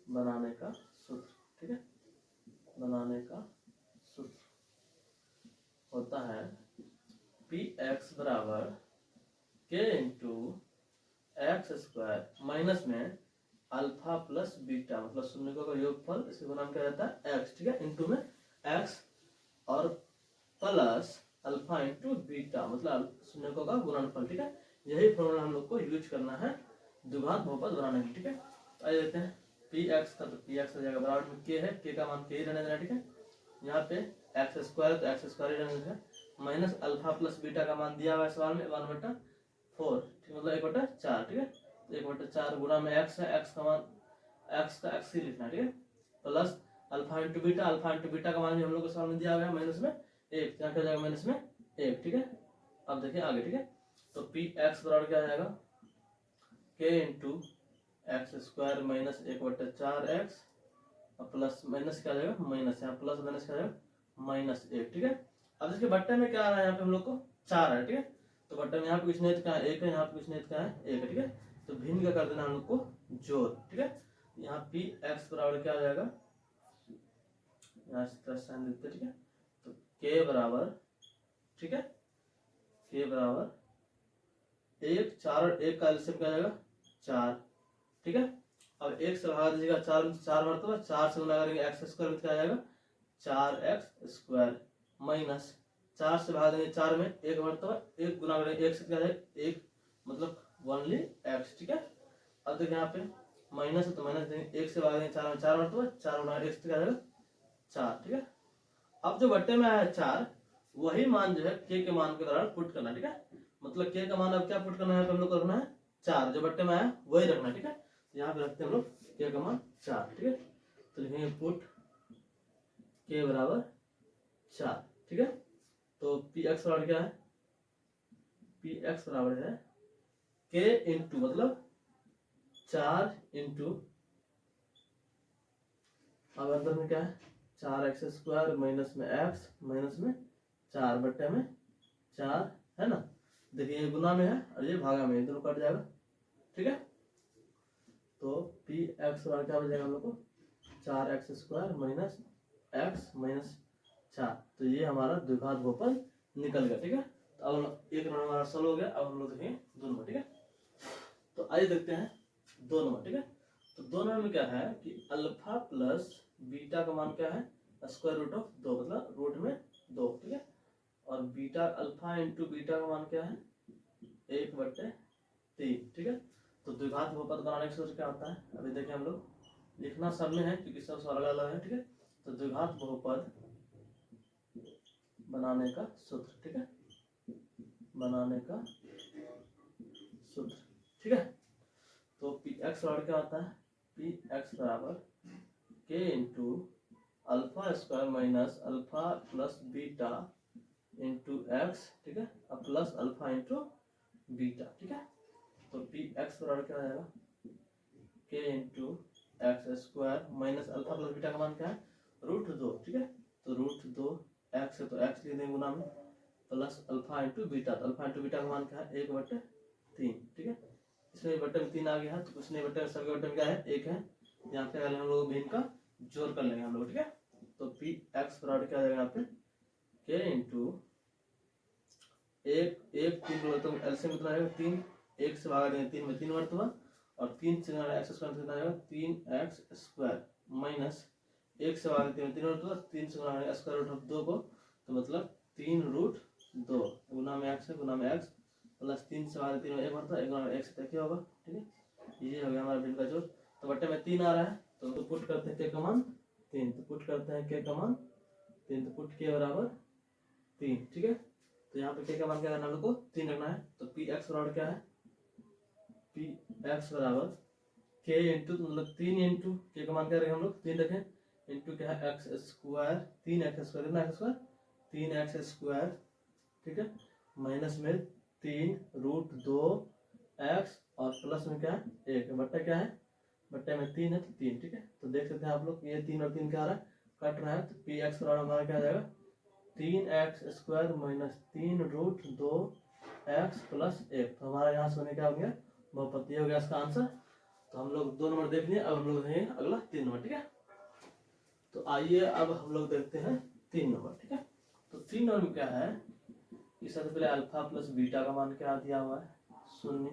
बनाने का सूत्र, ठीक है, बनाने का सूत्र होता है पी एक्स बराबर के इंटू एक्स स्क्वायर माइनस में अल्फा प्लस बीटा मतलब शून्य का योगफल, इसका नाम क्या रहता है एक्स, ठीक है, इंटू में एक्स और प्लस अल्फा इंटू बीटा मतलब शून्य का गुणनफल, ठीक है। यही फॉर्मूला हम लोग को यूज करना है द्विघात बहुपद बनाने में, ठीक है। तो आइए देखते हैं पी एक्स का, तो पी एक्स हो जाएगा बराबर में के है, के का मान के ही रहने देना, ठीक है। यहाँ पे एक्स स्क्वायर तो एक्स स्क्वायर ही रहने देना, माइनस अल्फा प्लस बीटा का मान दिया हुआ है सवाल में 1/4, ठीक मतलब 1/4, ठीक है। तो 1/4 गुणा में एक्स है, एक्स का मान एक्स ही लिखना, ठीक है, प्लस अल्फा इंटू बीटा का मान भी हम लोग को सवाल में दिया हुआ है माइनस में 1, यहाँ क्या जाएगा माइनस में 1, ठीक है। अब देखिए आगे, ठीक है। तो पी एक्स बराबर क्या आ जाएगा K into X square minus 1/4 x plus minus क्या आ जाएगा माइनस, यहाँ प्लस माइनस क्या आ जाएगा -1, ठीक है। अब इसके बट्टे में क्या आ रहा है, यहाँ पे हम लोग को 4 है, ठीक है। तो बट्टे में यहाँ पे कुछ नहीं का 1 है, यहाँ पे कुछ नहीं का है 1 है, ठीक है। तो भिन्न का कर देना हम लोग को जोड़, ठीक है। यहाँ पी एक्स बराबर क्या आ जाएगा, यहाँ इस तरह साइन देते, ठीक है। तो के बराबर, ठीक है, के बराबर 1, 4 और 1 का एलसीएम क्या आ जाएगा 4, ठीक है। अब 1 से भाग दीजिएगा 4 4 मरतबा, 4 से गुना करेंगे एक्स स्क्वायर में क्या आ जाएगा 4x² माइनस 4 से भाग देंगे 4 में 1 मरतबा, 1 गुना करेंगे 1 से क्या आ जाएगा 1 मतलब ओनली x, ठीक है। अब देखिए यहाँ पे माइनस है तो माइनस देंगे, 1 से भाग देंगे 4 में 4 मरतबा, 4 गुना 1 से क्या आ जाएगा 4, ठीक है। अब जो बट्टे में आया है 4, वही मान जो है के मान के दौरान पुट करना, ठीक है। मतलब के का मान अब क्या पुट करना है, हम लोग को रखना है 4, जो बट्टे में आया वही रखना, ठीक है। तो यहाँ पे रखते हैं हम लोग के का मान 4, ठीक है। तो लिखेंगे पुट के बराबर 4, ठीक है। तो पी एक्स बराबर क्या है, पी एक्स बराबर है के इंटू मतलब 4 इंटू, अब अंदर में क्या है 4x² माइनस में x माइनस में 4 बट्टे में 4 है ना। देखिए ये गुना में है और ये भागा में, दोनों कट जाएगा, ठीक है। तो पी एक्स बराबर क्या हो जाएगा हम लोग को 4x² माइनस x माइनस 4, तो ये हमारा द्विघात बहुपद निकल गया, ठीक है। तो अब एक नंबर हमारा सॉल्व हो गया। अब हम लोग देखेंगे 2 नंबर, ठीक है। तो आइए देखते हैं 2 नंबर, ठीक है। तो 2 नंबर में क्या है कि अल्फा प्लस बीटा का मान क्या है स्क्वायर रूट ऑफ 2 मतलब रूट में 2, ठीक है। और बीटा अल्फा इंटू बीटा का मान क्या है 1/3, ठीक है। तो द्विघात बहुपद बनाने का सूत्र क्या होता है, अभी देखें हम लोग लिखना सब में है क्योंकि सब अलग अलग है, ठीक है। तो द्विघात बहुपद बनाने का सूत्र, ठीक है, बनाने का सूत्र, ठीक है। तो पी एक्स बराबर क्या होता है, पी एक्स बराबर के into alpha square minus alpha plus beta into x, ठीक है, अब प्लस अल्फा इंटू बीटा, ठीक है। तो पी एक्स बराबर क्या आ जाएगा K into x² minus alpha plus beta का मान क्या है √2, ठीक है। तो √2 x है तो x लिख देंगे गुना में प्लस अल्फा इंटू बीटा, तो अल्फा इंटू बीटा का मान क्या है 1/3, ठीक है। इसमें बट्टे में 3 आ गया है तो कुछ नहीं, बट्टे में सबके बट्टे में क्या है 1 है, यहाँ पे हम लोग भिन्न का जोड़ कर लेंगे हम लोग, ठीक है। तो पी एक्स बराबर क्या आ जाएगा यहाँ पे के इंटू 1 3 मतलब एलसीएम कितना आएगा 3, 1 से भागा देंगे 3 में 3 मरतबा और 3 से x² कितना आएगा 3x² माइनस 1 से भागा 3 में 3 मरतबा 3 से गुना स्क्वायर रूट ऑफ 2 को, तो मतलब 3√2 गुना में x है गुना में x प्लस 3 से भागा 3 में 1 मरतबा 1 गुना में x क्या होगा, ठीक है। ये हो गया हमारा भिन्न का जोड़। तो बट्टे में 3 आ रहा है तो पुट करते हैं के का मान 3, तो पुट करते हैं के का मान 3, तो पुट के बराबर 3, ठीक है। तो यहाँ पे के का मान क्या करना है हम लोग को 3 रखना है। तो पी एक्स बराबर क्या है पी एक्स बराबर के इंटू, मतलब 3 इंटू के का मान क्या रखें हम लोग 3 रखें, इंटू क्या है एक्स स्क्वायर, 3x स्क्वायर, कितना एक्स स्क्वायर 3x स्क्वायर, ठीक है, माइनस में 3√2x और प्लस में क्या है 1, बट्टा क्या है, बट्टे में 3 है तो 3, ठीक है। तो देख सकते हैं आप लोग ये 3 और 3 क्या आ रहा है, कट रहा है, तो पी एक्स बराबर हमारा क्या आ जाएगा 3x square minus 3√2x plus 1। तो हमारा यहाँ से होने क्या हो गया, बहुपद, ये हो गया इसका आंसर। तो हम लोग 2 नंबर देख लिए, अब हम लोग देखेंगे अगला 3 नंबर, ठीक है। तो आइए अब हम लोग देखते हैं 3 नंबर, ठीक है। तो 3 नंबर में क्या है कि सबसे पहले अल्फा प्लस बीटा का मान क्या दिया हुआ है 0,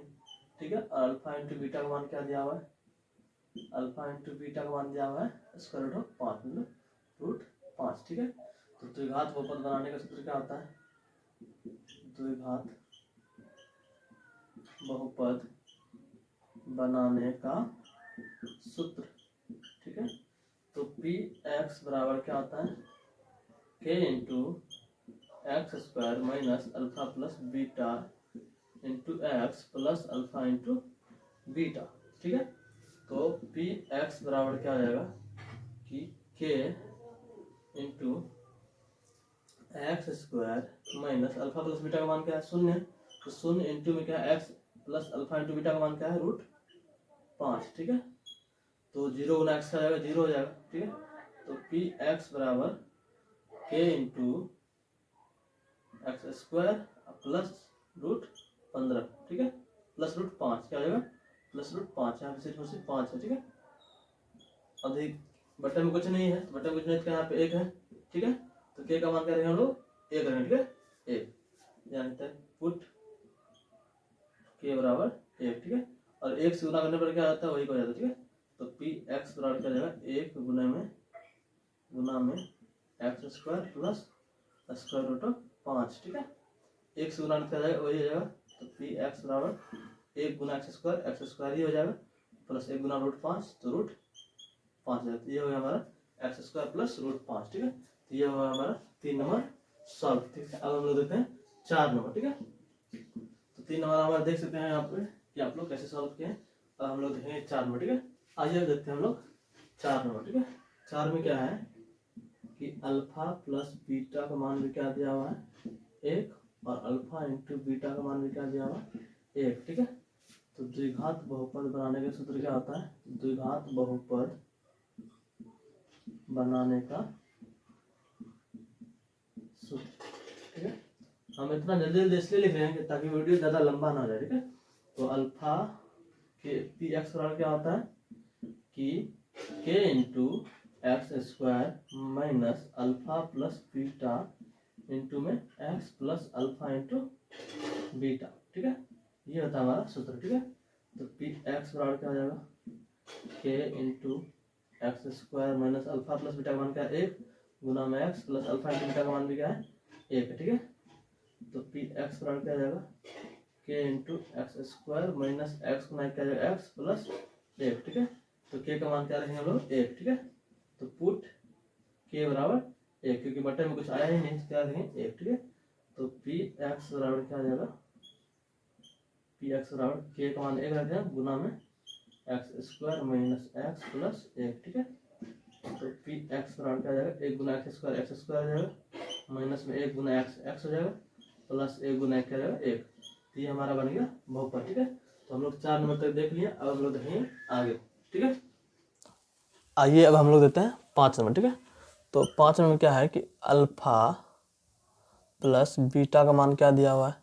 ठीक है, और अल्फा इंटू बीटा का मान क्या दिया हुआ है, अल्फा इंटू बीटा का मान दिया हुआ है स्क्वायर रूट ऑफ 5, मतलब √5, ठीक है। तो द्विघात बहुपद बनाने का सूत्र क्या होता है, द्विघात बहुपद बनाने का सूत्र, ठीक है। तो पी एक्स बराबर क्या होता है के into X square minus alpha plus beta into x plus alpha into beta, ठीक है। तो पी एक्स बराबर क्या आ जाएगा कि K into X square minus alpha plus beta का मान क्या है 0, तो 0 इंटू में क्या है x plus alpha into beta का मान क्या है √5, ठीक है। तो 0 गुना एक्स का जाएगा 0 हो जाएगा, ठीक है। तो पी एक्स बराबर के इंटू एक्स स्क्वायर प्लस √15, ठीक है, प्लस √5 क्या हो जाएगा +5, यहाँ पे सिर्फ 5 है, ठीक है। अधिक बटन में कुछ नहीं है, तो बटन में कुछ नहीं तो यहाँ पे 1 है, ठीक है। तो के का मान क्या रहेगा हम लोग 1 रहेंगे, ठीक है, 1 जानते हैं, पुट के बराबर 1, ठीक है। और 1 से गुना करने पर क्या आता है वही हो जाता है, ठीक है। तो पी एक्स बराबर क्या जाएगा 1 गुना में X square plus square root of 5, ठीक है। 1 से गुना क्या जाएगा वही हो जाएगा, तो पी एक्स बराबर 1 गुना एक्स स्क्वायर ही हो जाएगा, प्लस 1 गुना √5 तो √5 हो जाता है। ये हो गया हमारा एक्स स्क्वायर प्लस √5, ठीक है। तो ये होगा हमारा 3 नंबर सॉल्व, ठीक है। अब हम लोग देखते हैं 4 नंबर, ठीक है। तो 3 नंबर हमारे देख सकते हैं यहाँ पे कि आप लोग कैसे सॉल्व किए हैं। अब हम लोग देखेंगे 4 नंबर, ठीक है। आइए देखते हैं हम लोग 4 नंबर, ठीक है। 4 में क्या है कि अल्फा प्लस बीटा का मान भी क्या दिया हुआ है 1, और अल्फा इंटू बीटा का मान भी क्या दिया हुआ है 1, ठीक है। तो द्विघात बहुपद बनाने का सूत्र क्या होता है, द्विघात बहुपद बनाने का सूत्र, ठीक है। हम इतना जल्दी जल्दी इसलिए लिख रहे हैं ताकि वीडियो ज़्यादा लंबा ना जाए, ठीक है। तो अल्फा के पी एक्स बराबर क्या होता है कि K into X square minus alpha plus beta into में X plus alpha into beta, ठीक है। ये होता है हमारा सूत्र, ठीक है। तो पी एक्स बराबर क्या हो जाएगा K into X square minus alpha plus beta का मान क्या है 1 गुना में X plus alpha into beta का मान भी क्या है 1 है, ठीक है। तो पी एक्स बराबर क्या आ जाएगा K into X square minus X गुना क्या जाएगा एक्स प्लस 1, ठीक है। तो के का मान क्या रखेंगे हम लोग 1, ठीक है। तो पुट के बराबर 1, क्योंकि बटन में कुछ आया ही नहीं, क्या रखेंगे 1, ठीक है। तो पी एक्स बराबर क्या आ जाएगा, पी एक्स बराबर के का मान 1 रखते हैं गुना में X square minus x plus 1, ठीक है। तो पी एक्स बराबर क्या आ जाएगा 1 गुना एक्स स्क्वायर आ जाएगा माइनस में 1 गुना एक्स हो जाएगा प्लस 1 गुना क्या जाएगा 1। तो ये हमारा बन गया बहुपद, ठीक है। तो हम लोग 4 नंबर तक देख लिए, अब हम लोग देखेंगे आगे, ठीक है। आइए अब हम लोग देते हैं 5 नंबर, ठीक है। तो 5 नंबर में क्या है कि अल्फा प्लस बीटा का मान क्या दिया हुआ है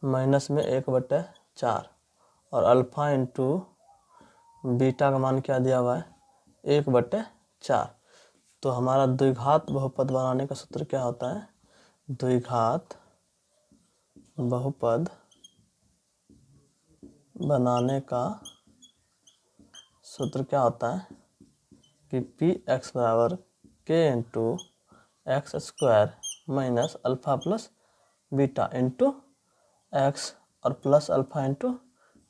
माइनस में 1/4, और अल्फा इंटू बीटा का मान क्या दिया हुआ है 1/4। तो हमारा द्विघात बहुपद बनाने का सूत्र क्या होता है, द्विघात बहुपद बनाने का सूत्र क्या होता है कि पी एक्स बराबर के into X square minus alpha plus beta into x और प्लस अल्फा इंटू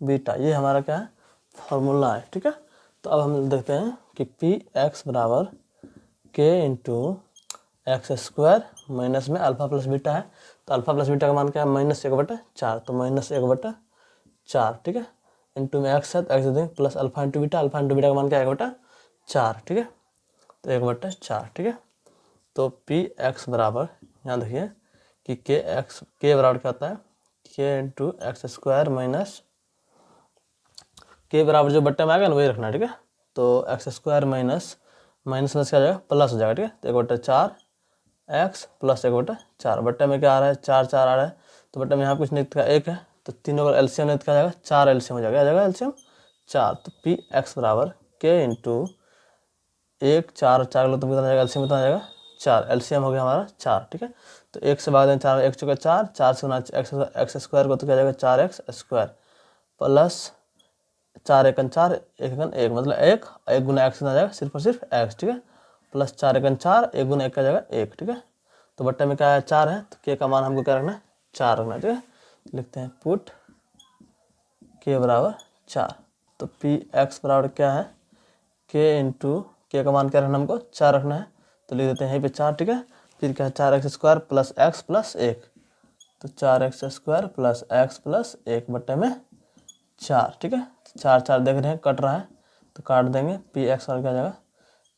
बीटा, ये हमारा क्या है फॉर्मूला है, ठीक है। तो अब हम देखते हैं कि पी एक्स बराबर के इंटू एक्स स्क्वायर माइनस में अल्फा प्लस बीटा है, तो अल्फा प्लस बीटा का मान क्या है -1/4, तो -1/4, ठीक है। इंटू में एक्स है तो एक्स देंगे प्लस अल्फा इंटू बीटा का मान क्या है 1/4, ठीक है। तो 1/4, ठीक है। तो पी एक्स बराबर, यहाँ देखिए कि के बराबर क्या होता है, के इंटू एक्स स्क्वायर माइनस के बराबर जो बट्टे में आएगा ना वही रखना है, ठीक है। तो एक्स स्क्वायर माइनस माइनस क्या आ जाएगा प्लस हो जाएगा, ठीक है। तो 1/4 एक्स प्लस 1/4, बट्टे में क्या आ रहा है 4 आ रहा है, तो बट्टे में यहाँ कुछ नहीं था 1 है, तो तीनों का एलसीएम नहीं क्या जाएगा 4 एलसीएम हो जाएगा, आ जाएगा एलसीएम 4। तो पी एक्स बराबर के इंटू 1 4 4 लो तो कितना जाएगा एलसीएम कितना जाएगा 4, एलसीएम हो गया हमारा 4, ठीक है। तो 1 से भाग दें 4, 1 चौका 4, 4 से गुना एक्स स्क्वायर को तो क्या जाएगा 4x स्क्वायर प्लस 4 एकन 4 1 एकन 1 मतलब 1 गुना एक्स कितना जाएगा सिर्फ और सिर्फ एक्स, ठीक है। प्लस 4 एकन 4 1 गुना 1 का जाएगा 1, ठीक है। तो बट्टे में क्या है 4 है, तो के का मान हमको क्या रखना है 4 रखना है, ठीक है। लिखते हैं पुट के बराबर 4। तो पी एक्स बराबर क्या है के इंटू के का मान क्या रखना हमको 4 रखना है, तो लिख देते हैं यहीं पे 4, ठीक है। फिर क्या है 4x square plus x plus 1, तो 4x square plus x plus 1 बट्टे में 4, ठीक है। 4 4 देख रहे हैं कट रहा है तो काट देंगे, पी एक्स और क्या जाएगा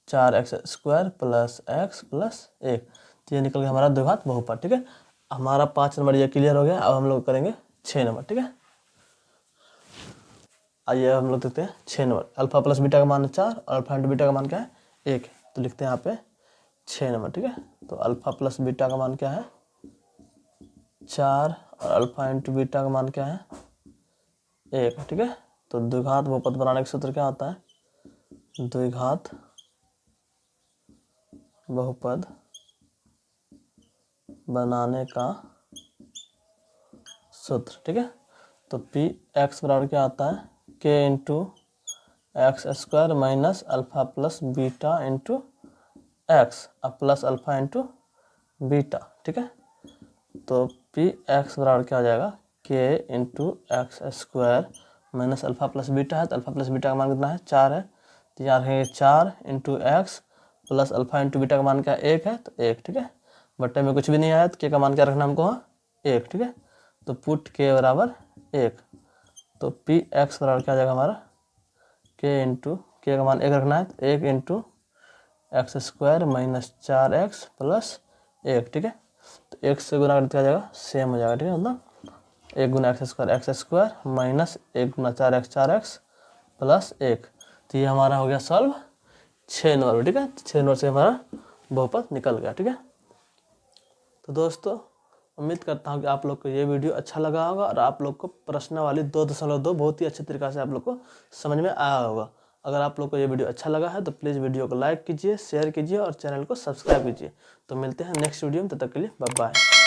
4x square plus x plus 1, तो ये निकल गया हमारा द्विघात बहुपद, ठीक है। हमारा 5 नंबर ये क्लियर हो गया। अब हम लोग करेंगे 6 नंबर, ठीक है। आइए हम लोग देखते हैं 6 नंबर। अल्फा प्लस बीटा का मान है 4 और अल्फा इंटू बीटा का मान क्या है 1 है, तो लिखते हैं यहाँ पे 6 नंबर, ठीक है। तो अल्फा प्लस बीटा का मान क्या है 4 और अल्फा इंटू बीटा का मान क्या है 1, ठीक है। तो द्विघात बहुपद बनाने का सूत्र क्या होता है, द्विघात बहुपद बनाने का सूत्र, ठीक है। तो पी एक्स बराबर क्या आता है के into X square minus alpha plus beta into x plus alpha into beta, ठीक है। तो पी एक्स बराबर क्या हो जाएगा K into X square minus alpha plus beta है, तो अल्फा प्लस बीटा का मान कितना है 4 है, तो यहाँ रखेंगे 4 into x plus alpha into beta का मान क्या 1 है, तो 1, ठीक है। बट्टे में कुछ भी नहीं आया तो के का मान क्या रखना हमको 1, ठीक है। तो पुट के बराबर 1, तो पी एक्स बराबर क्या आ जाएगा हमारा के इंटू के का मान 1 रखना है, तो 1 into X square minus 4x plus 1, ठीक है। तो 1 से गुना करते आ जाएगा सेम हो जाएगा, ठीक है। मतलब 1 गुना एक्स स्क्वायर माइनस 1 गुना 4x प्लस 1, तो ये हमारा हो गया सॉल्व 6 नंबर, ठीक है। 6 नंबर से हमारा बहुपद निकल गया, ठीक है। तो दोस्तों उम्मीद करता हूँ कि आप लोग को ये वीडियो अच्छा लगा होगा और आप लोग को प्रश्नावली 2.2 बहुत ही अच्छे तरीके से आप लोग को समझ में आया होगा। अगर आप लोग को ये वीडियो अच्छा लगा है तो प्लीज़ वीडियो को लाइक कीजिए, शेयर कीजिए और चैनल को सब्सक्राइब कीजिए। तो मिलते हैं नेक्स्ट वीडियो में, तब तक के लिए बाय बाय।